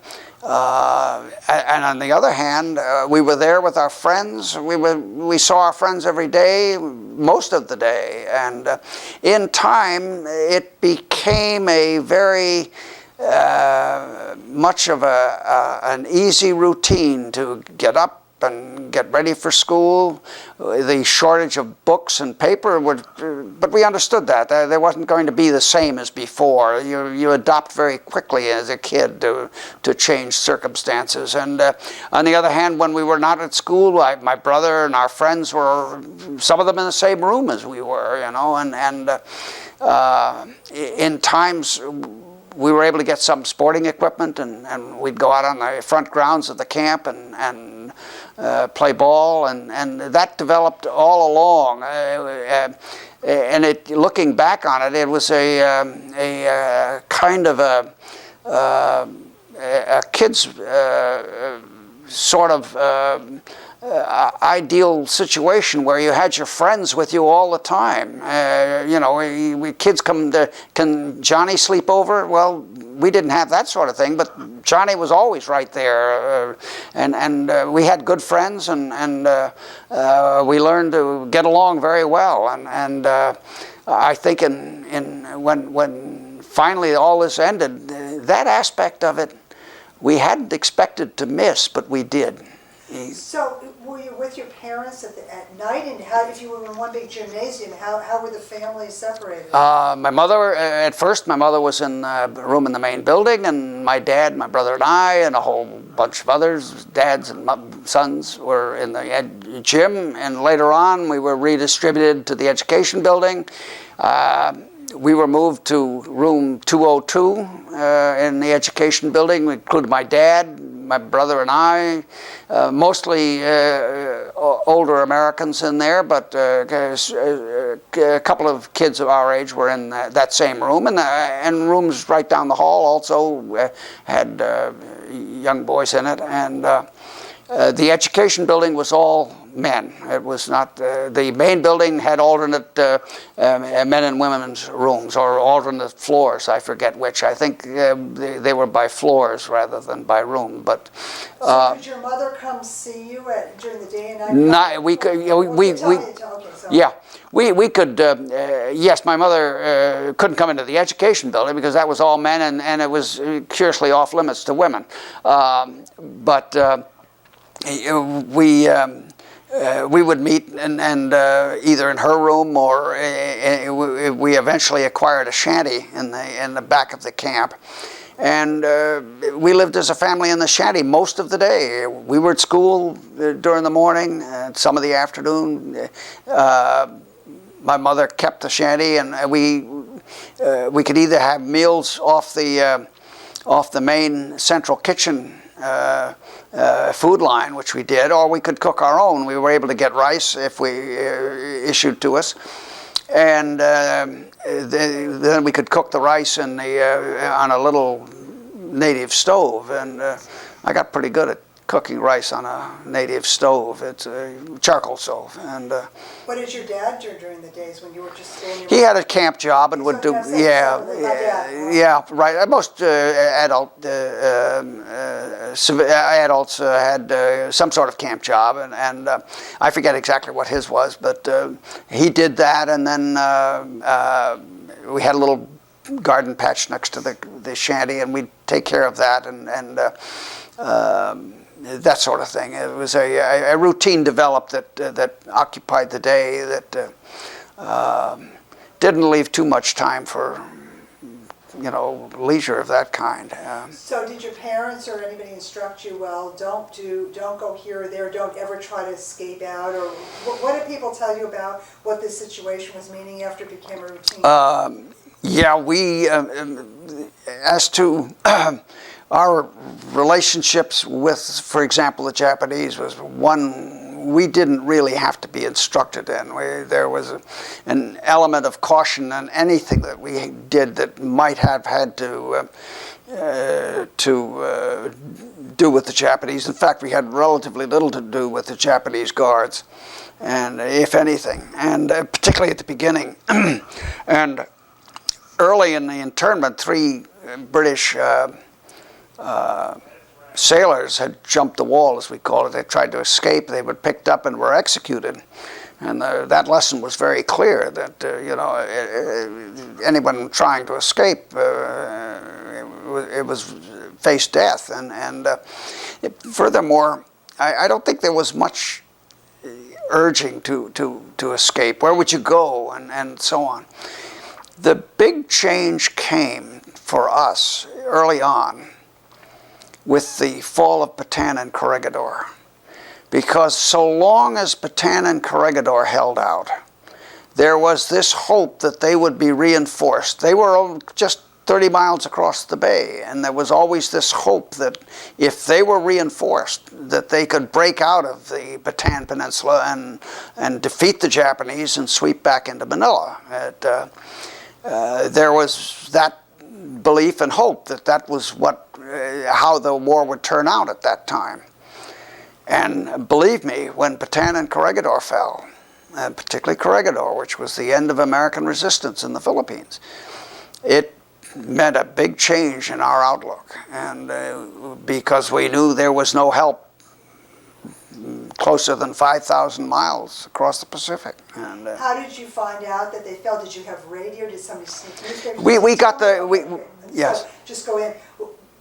on the other hand, we were there with our friends. We saw our friends every day, most of the day, and in time it became a very much of an easy routine to get up and get ready for school. The shortage of books and paper but we understood that. There wasn't going to be the same as before. You adopt very quickly as a kid to change circumstances. And on the other hand, when we were not at school, my brother and our friends were, some of them in the same room as we were, you know, and in times we were able to get some sporting equipment, and we'd go out on the front grounds of the camp and play ball, and that developed all along. And looking back on it, it was a kind of a kid's sort of ideal situation where you had your friends with you all the time. You know, kids come to, can Johnny sleep over? Well, we didn't have that sort of thing, but Johnny was always right there. And we had good friends, and we learned to get along very well. And I think when finally all this ended, that aspect of it we hadn't expected to miss, but we did. So, were you with your parents at night, and how, if you were in one big gymnasium, how were the families separated? My mother, at first, my mother was in a room in the main building, and my dad, my brother, and I, and a whole bunch of others, dads and sons, were in the gym, and later on, we were redistributed to the education building. We were moved to room 202 in the education building. We included my dad, my brother, and I. Mostly older Americans in there, but a couple of kids of our age were in that same room. And rooms right down the hall also had young boys in it. And the education building was all men. It was not, the main building had alternate men and women's rooms, or alternate floors, I forget which. I think they were by floors rather than by room. But so did your mother come see you during the day and night? We could, we could, yes, my mother couldn't come into the education building because that was all men, and it was curiously off limits to women. But we would meet and either in her room, or we eventually acquired a shanty in the back of the camp, and we lived as a family in the shanty most of the day. We were at school during the morning and some of the afternoon. My mother kept the shanty, and we could either have meals off the main central kitchen food line, which we did, or we could cook our own. We were able to get rice if we issued to us, and then we could cook the rice on a little native stove. And I got pretty good at cooking rice on a native stove. It's a charcoal stove. And what did your dad do during the days when you were just staying? He had a camp job and would do, right. Most adults had some sort of camp job, and I forget exactly what his was, but he did that, and then we had a little garden patch next to the shanty, and we'd take care of that, and that sort of thing. It was a routine developed that occupied the day, that didn't leave too much time for, leisure of that kind. So did your parents or anybody instruct you, well, don't go here or there, don't ever try to escape out, or what did people tell you about what this situation was meaning after it became a routine? We, as to our relationships with, for example, the Japanese, was one we didn't really have to be instructed in. There was an element of caution in anything that we did that might have had to do with the Japanese. In fact, we had relatively little to do with the Japanese guards, and if anything, and particularly at the beginning. And early in the internment, 3 British sailors had jumped the wall, as we call it. They tried to escape. They were picked up and were executed. And that lesson was very clear, that anyone trying to escape, it was faced death. And furthermore, I don't think there was much urging to escape. Where would you go, and so on. The big change came for us early on with the fall of Bataan and Corregidor, because so long as Bataan and Corregidor held out, there was this hope that they would be reinforced. They were just 30 miles across the bay, and there was always this hope that if they were reinforced, that they could break out of the Bataan Peninsula and defeat the Japanese and sweep back into Manila. There was that belief and hope that that was how the war would turn out at that time. And believe me, when Bataan and Corregidor fell, particularly Corregidor, which was the end of American resistance in the Philippines, it meant a big change in our outlook, and because we knew there was no help closer than 5,000 miles across the Pacific. And How did you find out that they fell? Did you have radio? Did somebody sneak newspapers? we got the Okay. yes. So just go in.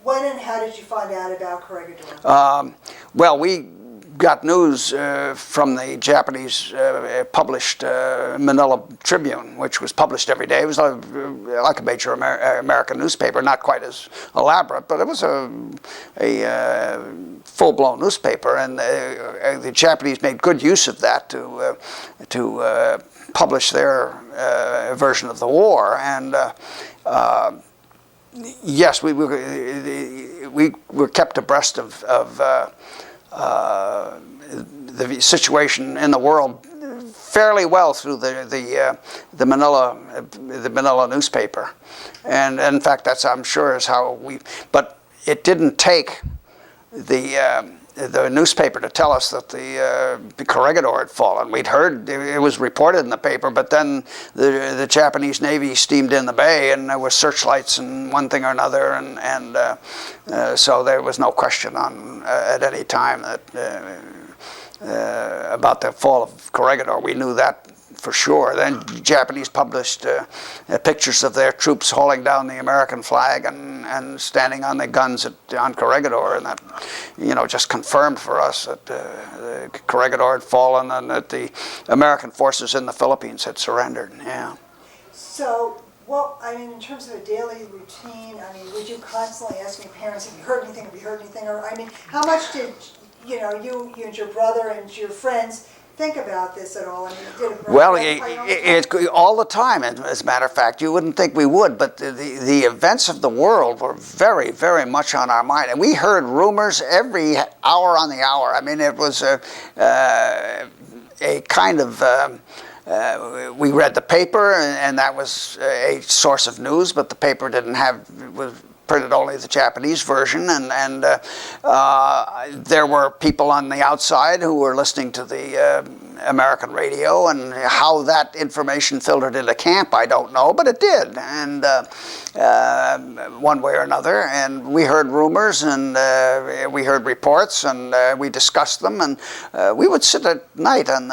When and how did you find out about Corregidor? Well, we got news from the Japanese published Manila Tribune, which was published every day. It was like a major American newspaper, not quite as elaborate, but it was a full-blown newspaper, and the Japanese made good use of that to publish their version of the war. And yes, we were kept abreast of the situation in the world fairly well through the Manila newspaper, and in fact I'm sure is how we. But it didn't take the newspaper to tell us that the Corregidor had fallen. We'd heard it was reported in the paper, but then the Japanese Navy steamed in the bay, and there were searchlights and one thing or another, and so there was no question at any time that about the fall of Corregidor. We knew that for sure. Then Japanese published pictures of their troops hauling down the American flag and standing on the guns on Corregidor, and that just confirmed for us that the Corregidor had fallen and that the American forces in the Philippines had surrendered. Yeah. So, well, I mean, in terms of a daily routine, I mean, would you constantly ask your parents, have you heard anything, have you heard anything? Or, I mean, how much did, you and your brother and your friends think about this at all? I mean, did it Well, all the time? all the time, as a matter of fact. You wouldn't think we would, but the events of the world were very, very much on our mind. And we heard rumors every hour on the hour. I mean, it was a kind of... we read the paper, and that was a source of news, but the paper was printed only the Japanese version, and there were people on the outside who were listening to the American radio, and how that information filtered into camp, I don't know, but it did, and one way or another. And we heard rumors, and we heard reports, and we discussed them, and we would sit at night in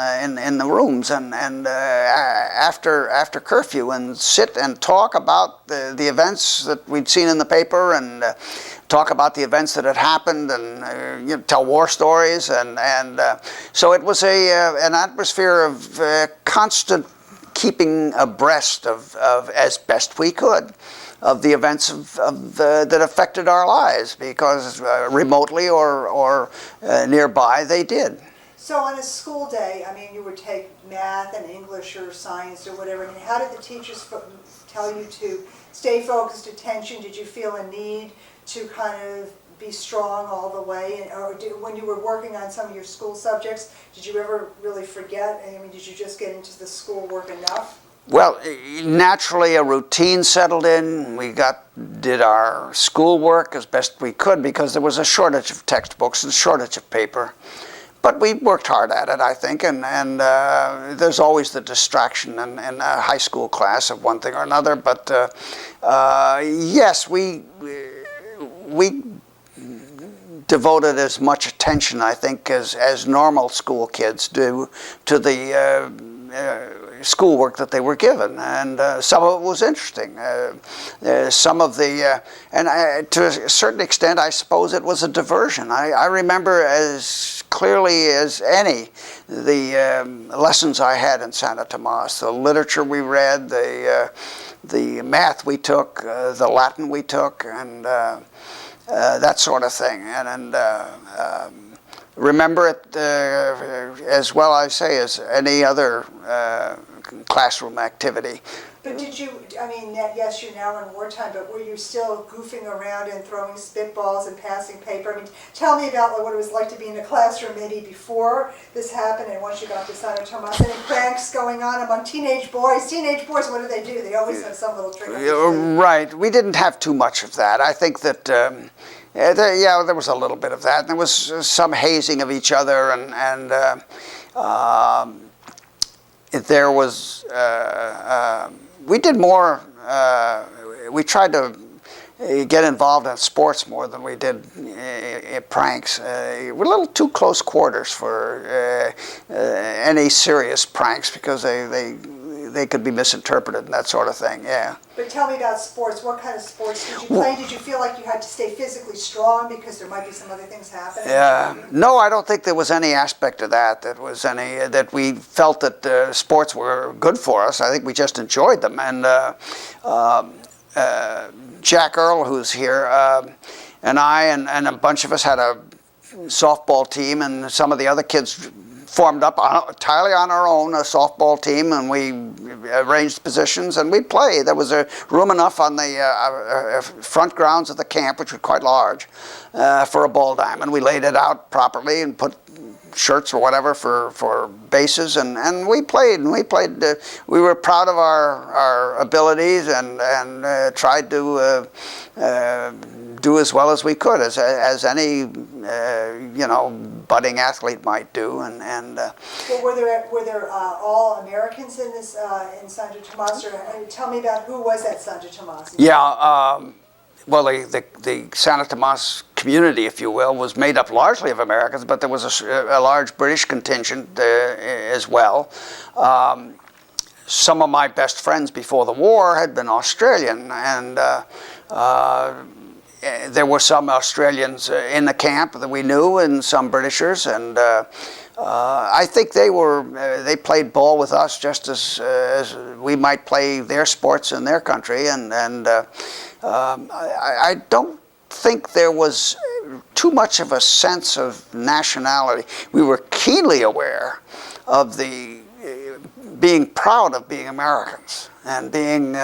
the rooms and after curfew and sit and talk about the events that we'd seen in the paper, and talk about the events that had happened, and tell war stories, and so it was an atmosphere of constant keeping abreast of as best we could of the events that affected our lives, because remotely or nearby they did. So on a school day, I mean, you would take math and English or science or whatever. I mean, how did the teachers tell you to stay focused, attention? Did you feel a need to kind of be strong all the way? Or when you were working on some of your school subjects, did you ever really forget? I mean, did you just get into the schoolwork enough? Well, naturally a routine settled in. We did our schoolwork as best we could, because there was a shortage of textbooks and a shortage of paper. But we worked hard at it, I think, and there's always the distraction in a high school class of one thing or another. But yes, we devoted as much attention, I think, as normal school kids do to the schoolwork that they were given, and some of it was interesting. Some of the, to a certain extent, I suppose it was a diversion. I remember as clearly as any the lessons I had in Santo Tomas, the literature we read, the math we took, the Latin we took, and that sort of thing. And remember it as well, I say, as any other classroom activity. But did you, I mean, yes, you're now in wartime, but were you still goofing around and throwing spitballs and passing paper? I mean, tell me about what it was like to be in a classroom maybe before this happened and once you got to Santo Tomas. Any pranks going on among teenage boys? Teenage boys, what do? They always have some little trick up their sleeve. Right. We didn't have too much of that. I think that, there was a little bit of that. There was some hazing of each other, and there was, we did more, we tried to get involved in sports more than we did pranks. We're a little too close quarters for any serious pranks because they could be misinterpreted and that sort of thing, yeah. But tell me about sports. What kind of sports did you play? Did you feel like you had to stay physically strong because there might be some other things happening? No, I don't think there was any aspect of that that we felt that sports were good for us. I think we just enjoyed them. And Jack Earl, who's here, and I and a bunch of us had a softball team, and some of the other kids formed up entirely on our own, a softball team, and we arranged positions and we'd play. There was room enough on the front grounds of the camp, which were quite large, for a ball diamond. We laid it out properly and put shirts or whatever for bases, and we played. And we were proud of our abilities and tried to do as well as we could, as any budding athlete might do. Well, were there all Americans in this in Santo Tomas? Or tell me about who was at Santo Tomas? Yeah. Well, the Santo Tomas community, if you will, was made up largely of Americans, but there was a large British contingent as well. Some of my best friends before the war had been Australian, and there were some Australians in the camp that we knew, and some Britishers, and I think they played ball with us just as we might play their sports in their country, and I don't think there was too much of a sense of nationality. We were keenly aware of being proud of being Americans and being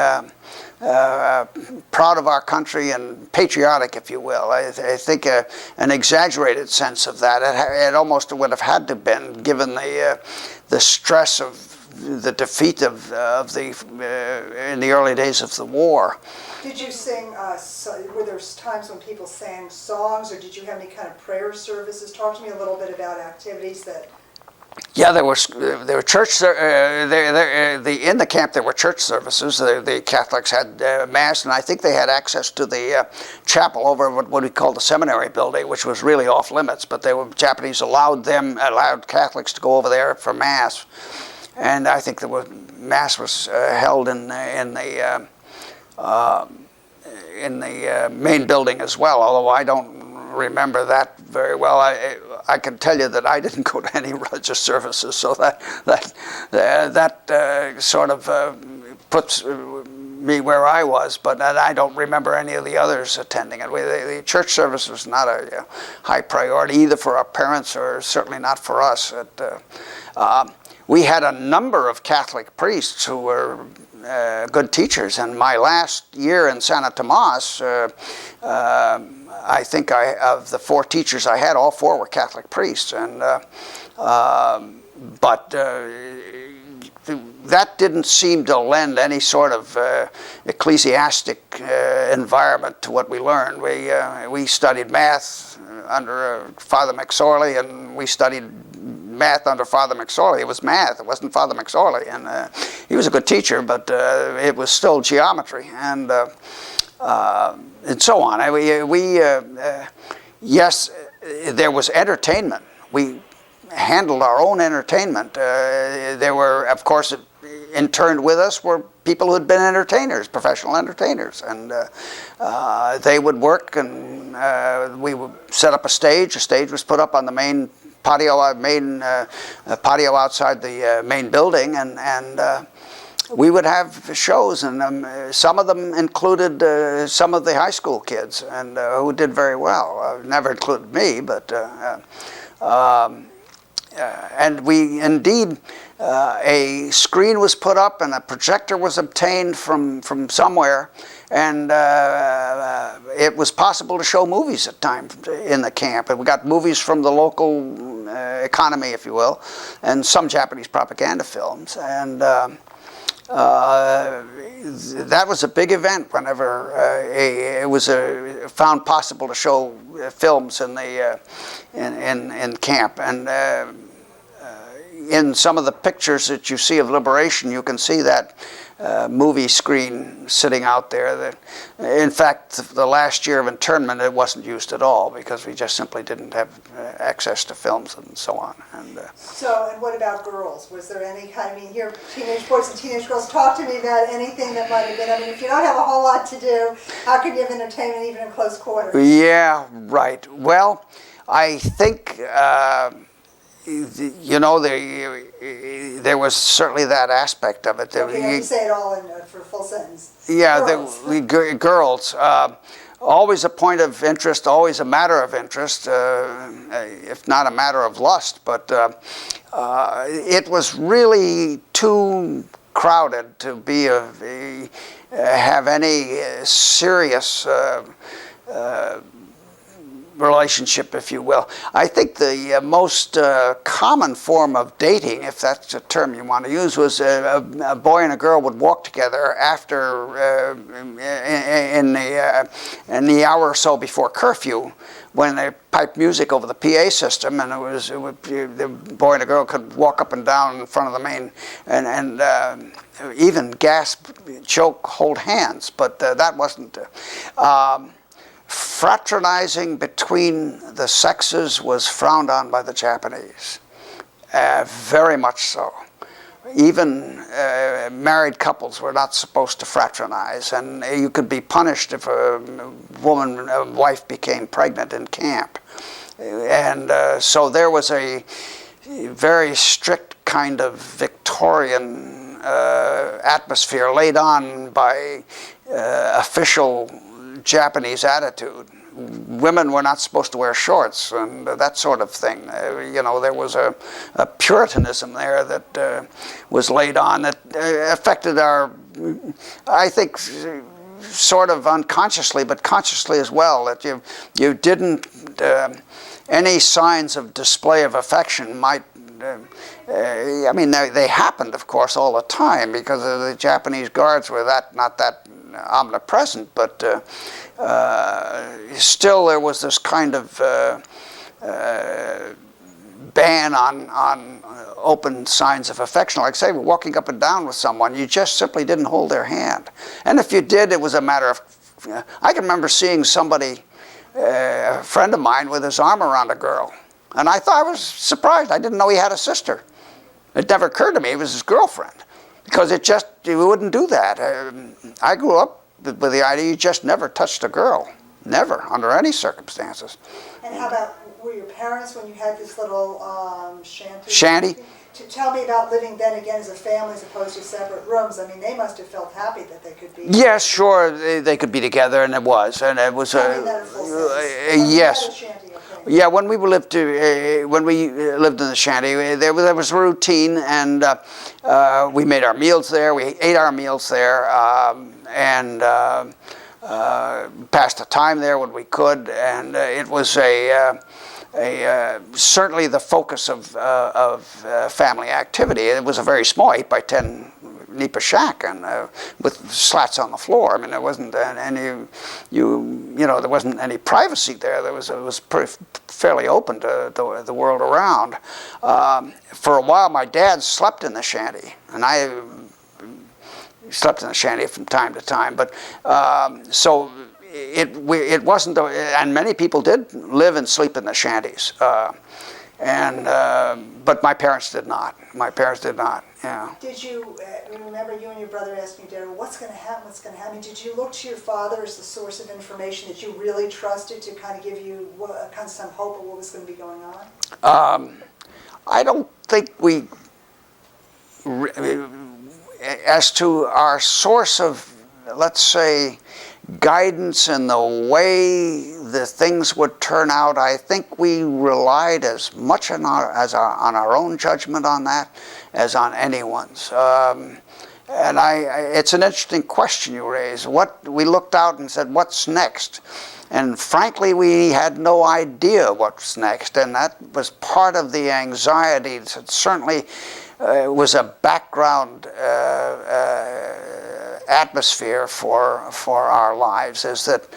proud of our country and patriotic, if you will. I think an exaggerated sense of that. It almost would have had to have been, given the stress of the defeat in the early days of the war. Did you sing, were there times when people sang songs, or did you have any kind of prayer services? Talk to me a little bit about activities that... Yeah, there were church. In the camp there were church services. The Catholics had mass, and I think they had access to the chapel over what we call the seminary building, which was really off limits. But Japanese allowed Catholics to go over there for mass, and I think mass was held in the main building as well. Although I don't remember that very well. I can tell you that I didn't go to any religious services, so that sort of puts me where I was, but I don't remember any of the others attending it. The church service was not a high priority either for our parents or certainly not for us. We had a number of Catholic priests who were good teachers, and my last year in Santo Tomas, I think of the 4 teachers I had, all 4 were Catholic priests, and but that didn't seem to lend any sort of ecclesiastic environment to what we learned. We studied math under Father McSorley, and we studied math under Father McSorley. It was math. It wasn't Father McSorley, and he was a good teacher, but it was still geometry and so on. Yes, there was entertainment. handled our own entertainment. There were, of course, interned with us were people who had been entertainers, professional entertainers, and they would work, and we would set up a stage. A stage was put up on the main patio, patio outside the main building, and we would have shows, and some of them included some of the high school kids, and who did very well. Never included me, but and we indeed, a screen was put up and a projector was obtained from somewhere, and it was possible to show movies at times in the camp. And we got movies from the local economy, if you will, and some Japanese propaganda films. And that was a big event whenever it was found possible to show films in the in camp. And in some of the pictures that you see of liberation, you can see that movie screen sitting out there. In fact, the last year of internment, it wasn't used at all because we just simply didn't have access to films and so on. And So, and what about girls? Was there any kind, I mean, here, teenage boys and teenage girls, talk to me about anything that might have been, I mean, if you don't have a whole lot to do, how could you have entertainment even in close quarters? Yeah, right. Well, I think, you know, there was certainly that aspect of it. Okay, you say it all in for a full sentence. Yeah, Girls. girls. Always a point of interest, always a matter of interest, if not a matter of lust. But it was really too crowded to be have any serious relationship, if you will. I think the most common form of dating, if that's a term you want to use, was a boy and a girl would walk together after in the hour or so before curfew, when they piped music over the PA system, and the boy and the girl could walk up and down in front of the main and even gasp, choke, hold hands, but that wasn't. Fraternizing between the sexes was frowned on by the Japanese, very much so. Even married couples were not supposed to fraternize, and you could be punished if a wife became pregnant in camp. And so there was a very strict kind of Victorian atmosphere laid on by official Japanese attitude. Women were not supposed to wear shorts and that sort of thing. You know, there was a puritanism there that was laid on that affected our, I think, sort of unconsciously, but consciously as well, that you didn't, any signs of display of affection might, I mean, they happened, of course, all the time because the Japanese guards were not that omnipresent, but still there was this kind of ban on open signs of affection. Like say, walking up and down with someone, you just simply didn't hold their hand. And if you did, it was a matter of, I can remember seeing somebody, a friend of mine, with his arm around a girl. And I thought, I was surprised. I didn't know he had a sister. It never occurred to me it was his girlfriend. Because you wouldn't do that. I grew up with the idea you just never touched a girl. Never, under any circumstances. And how about, were your parents, when you had this little shanty? Shanty? To tell me about living then again as a family as opposed to separate rooms. I mean, they must have felt happy that they could be. Yes, sure, they could be together, and it was. Tell me that in full sentence. Yes. You had a shanty, okay. Yeah, when we lived in the shanty, there was a routine, and we made our meals there. We ate our meals there, and passed the time there when we could. And it was certainly the focus of family activity. It was a very small 8x10 nipa shack, and with slats on the floor. I mean, there wasn't any, there wasn't any privacy there. It was fairly open to the world around. For a while, my dad slept in the shanty, and I slept in the shanty from time to time. But so it wasn't, and many people did live and sleep in the shanties. And but my parents did not. My parents did not. Yeah. Did you remember you and your brother asking your dad, what's going to happen, what's going to happen? Did you look to your father as the source of information that you really trusted to kind of give you kind of some hope of what was going to be going on? I don't think we, as to our source of, let's say, guidance in the way the things would turn out, I think we relied as much on our own judgment on that as on anyone's. And it's an interesting question you raise. We looked out and said, what's next? And frankly, we had no idea what's next, and that was part of the anxiety. It certainly was a background atmosphere for our lives, is that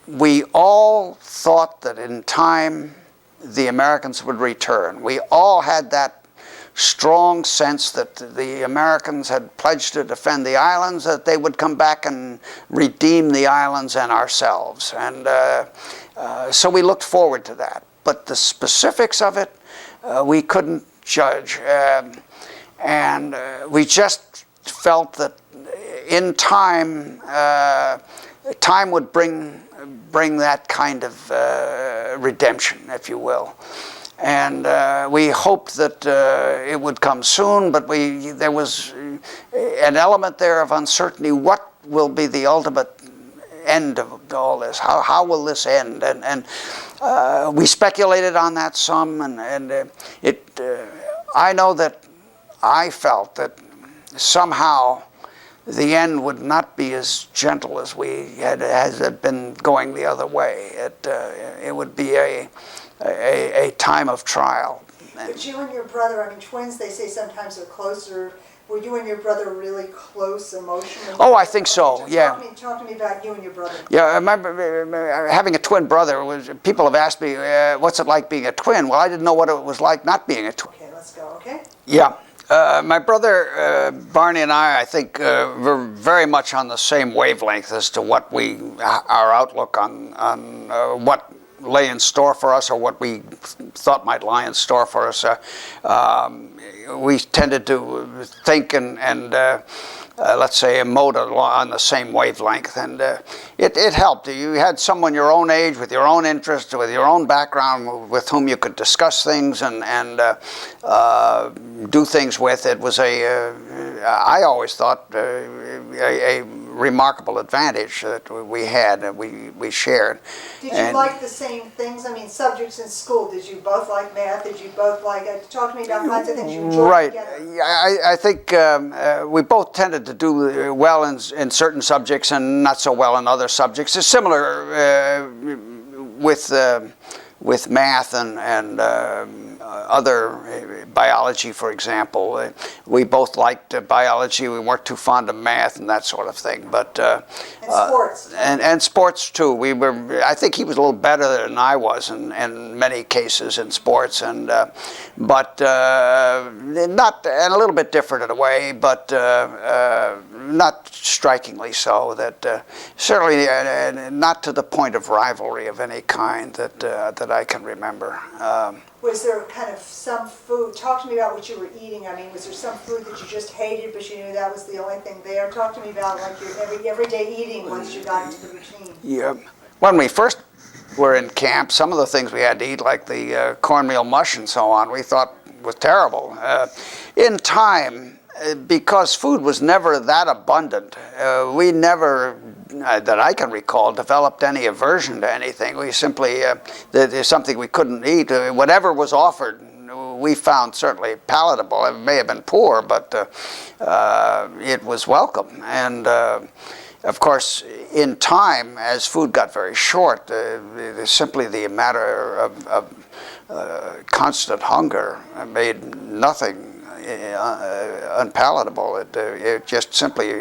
we all thought that in time the Americans would return. We all had that strong sense that the Americans had pledged to defend the islands, that they would come back and redeem the islands and ourselves. And so we looked forward to that. But the specifics of it, we couldn't judge. And we just felt that in time, time would bring that kind of redemption, if you will. And we hoped that it would come soon, but there was an element there of uncertainty. What will be the ultimate end of all this? How will this end? And we speculated on that some, and I know that I felt that somehow the end would not be as gentle as as it been going the other way. It would be a time of trial. But you and your brother, I mean, twins, they say sometimes are closer. Were you and your brother really close emotionally? Oh, I think so, yeah. Talk to me about you and your brother. Yeah, I remember having a twin brother. People have asked me, what's it like being a twin? Well, I didn't know what it was like not being a twin. Okay, let's go, okay? Yeah. My brother Barney and I think, were very much on the same wavelength as to what our outlook on what lay in store for us, or what we thought might lie in store for us. We tended to think and let's say, emote on the same wavelength, and it helped. You had someone your own age, with your own interests, with your own background, with whom you could discuss things and do things with. It was I always thought, a remarkable advantage that we had, that we shared. Did you like the same things? I mean, subjects in school. Did you both like math? Did you both like, talk to me about kinds of things you enjoyed right. together? I think we both tended to do well in certain subjects and not so well in other subjects. It's similar with math and other biology, for example. We both liked biology. We weren't too fond of math and that sort of thing. But And sports. And sports too. I think he was a little better than I was in many cases in sports, and but not, and a little bit different in a way, but not strikingly so. That certainly not to the point of rivalry of any kind that I can remember. Was there kind of some food? Talk to me about what you were eating. I mean, was there some food that you just hated, but you knew that was the only thing there? Talk to me about like your everyday eating once you got into the routine. Yeah. When we first were in camp, some of the things we had to eat, like the cornmeal mush and so on, we thought was terrible. In time, because food was never that abundant, we never, that I can recall, developed any aversion to anything. We simply, there's something we couldn't eat. Whatever was offered, we found certainly palatable. It may have been poor, but it was welcome. And of course, in time, as food got very short, simply the matter of constant hunger made nothing unpalatable. It just simply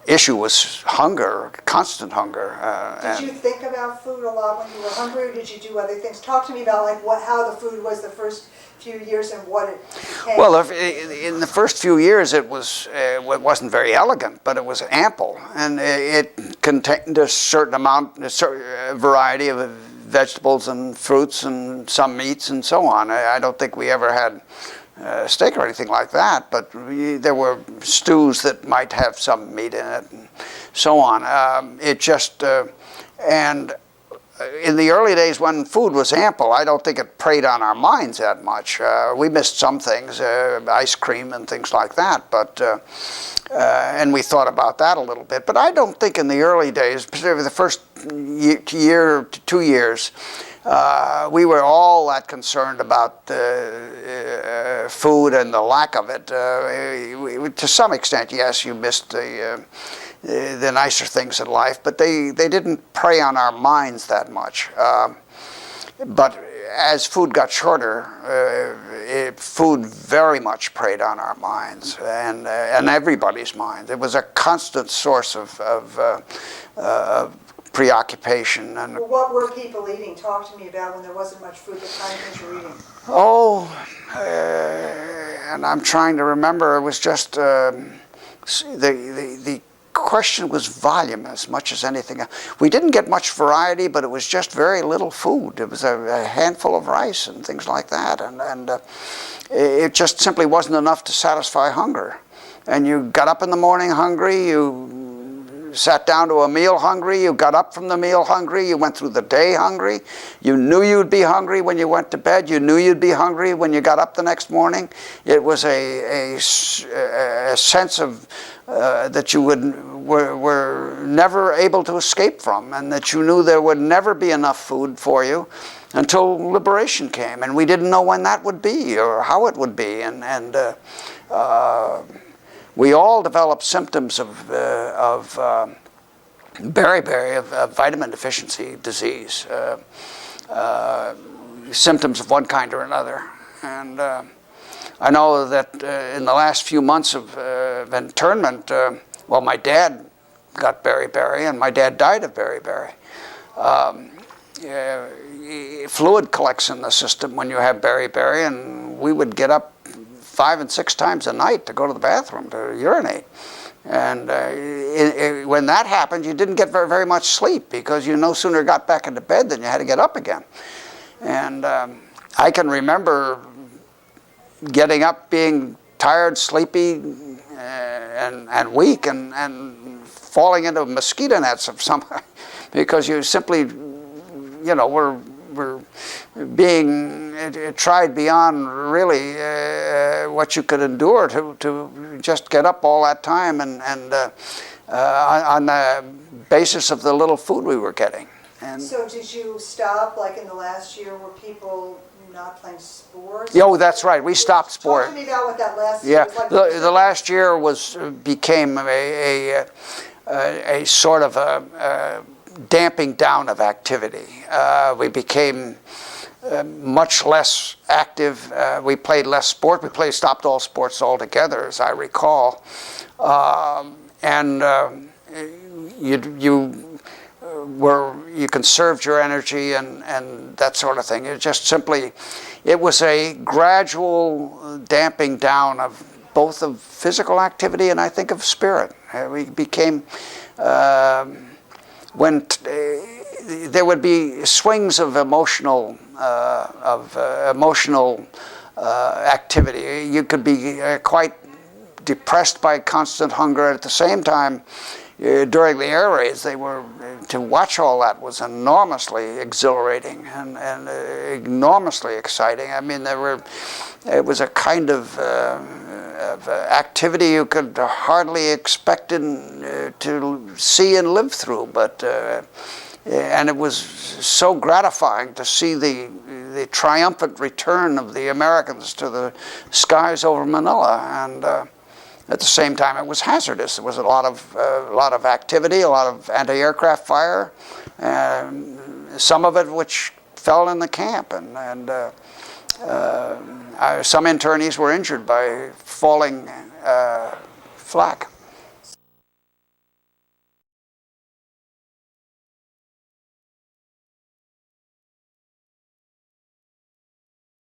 issue was hunger, constant hunger. Did you think about food a lot when you were hungry, or did you do other things? Talk to me about like how the food was the first few years and what it became. Well, in the first few years it wasn't very elegant, but it was ample, and it contained a certain amount, variety of vegetables and fruits and some meats and so on. I don't think we ever had steak or anything like that, but there were stews that might have some meat in it and so on. And in the early days when food was ample, I don't think it preyed on our minds that much. We missed some things, ice cream and things like that, but and we thought about that a little bit. But I don't think in the early days, particularly the first year to 2 years, we were all that concerned about food and the lack of it. To some extent, yes, you missed the nicer things in life, but they didn't prey on our minds that much. But as food got shorter, food very much preyed on our minds and everybody's minds. It was a constant source of preoccupation. And Well, what were people eating? Talk to me about when there wasn't much food, the kind of things you were eating. Oh, and I'm trying to remember. It was just the question was volume as much as anything else. We didn't get much variety, but it was just very little food. It was a handful of rice and things like that, and it just simply wasn't enough to satisfy hunger. And you got up in the morning hungry, you sat down to a meal hungry, you got up from the meal hungry, you went through the day hungry, you knew you'd be hungry when you went to bed, you knew you'd be hungry when you got up the next morning. It was a sense of that you were never able to escape from, and that you knew there would never be enough food for you until liberation came, and we didn't know when that would be or how it would be, and we all developed symptoms of beriberi, of vitamin deficiency disease, symptoms of one kind or another. And I know that in the last few months of internment, well, my dad got beriberi, and my dad died of beriberi. Fluid collects in the system when you have beriberi, and we would get up 5 and 6 times a night to go to the bathroom to urinate. And when that happened, you didn't get very, very much sleep, because you no sooner got back into bed than you had to get up again. And I can remember getting up being tired, sleepy, and weak, and falling into mosquito nets of some because you simply, were being tried beyond really what you could endure to just get up all that time and on the basis of the little food we were getting. And So did you stop, like in the last year, were people not playing sports? oh, that's right. We stopped sport. Talk to me about what that last year Yeah, was like. the last year became a sort of a damping down of activity. We became much less active. We played less sport. We stopped all sports altogether, as I recall. You conserved your energy and that sort of thing. It was a gradual damping down of both of physical activity and I think of spirit. We became there would be swings of emotional activity. You could be quite depressed by constant hunger. At the same time, during the air raids, to watch all that was enormously exhilarating and enormously exciting. I mean, it was a kind of activity you could hardly expect to see and live through, but and it was so gratifying to see the triumphant return of the Americans to the skies over Manila, and at the same time it was hazardous. There was a lot of activity, a lot of anti-aircraft fire, some of it which fell in the camp, and some internees were injured by falling flak.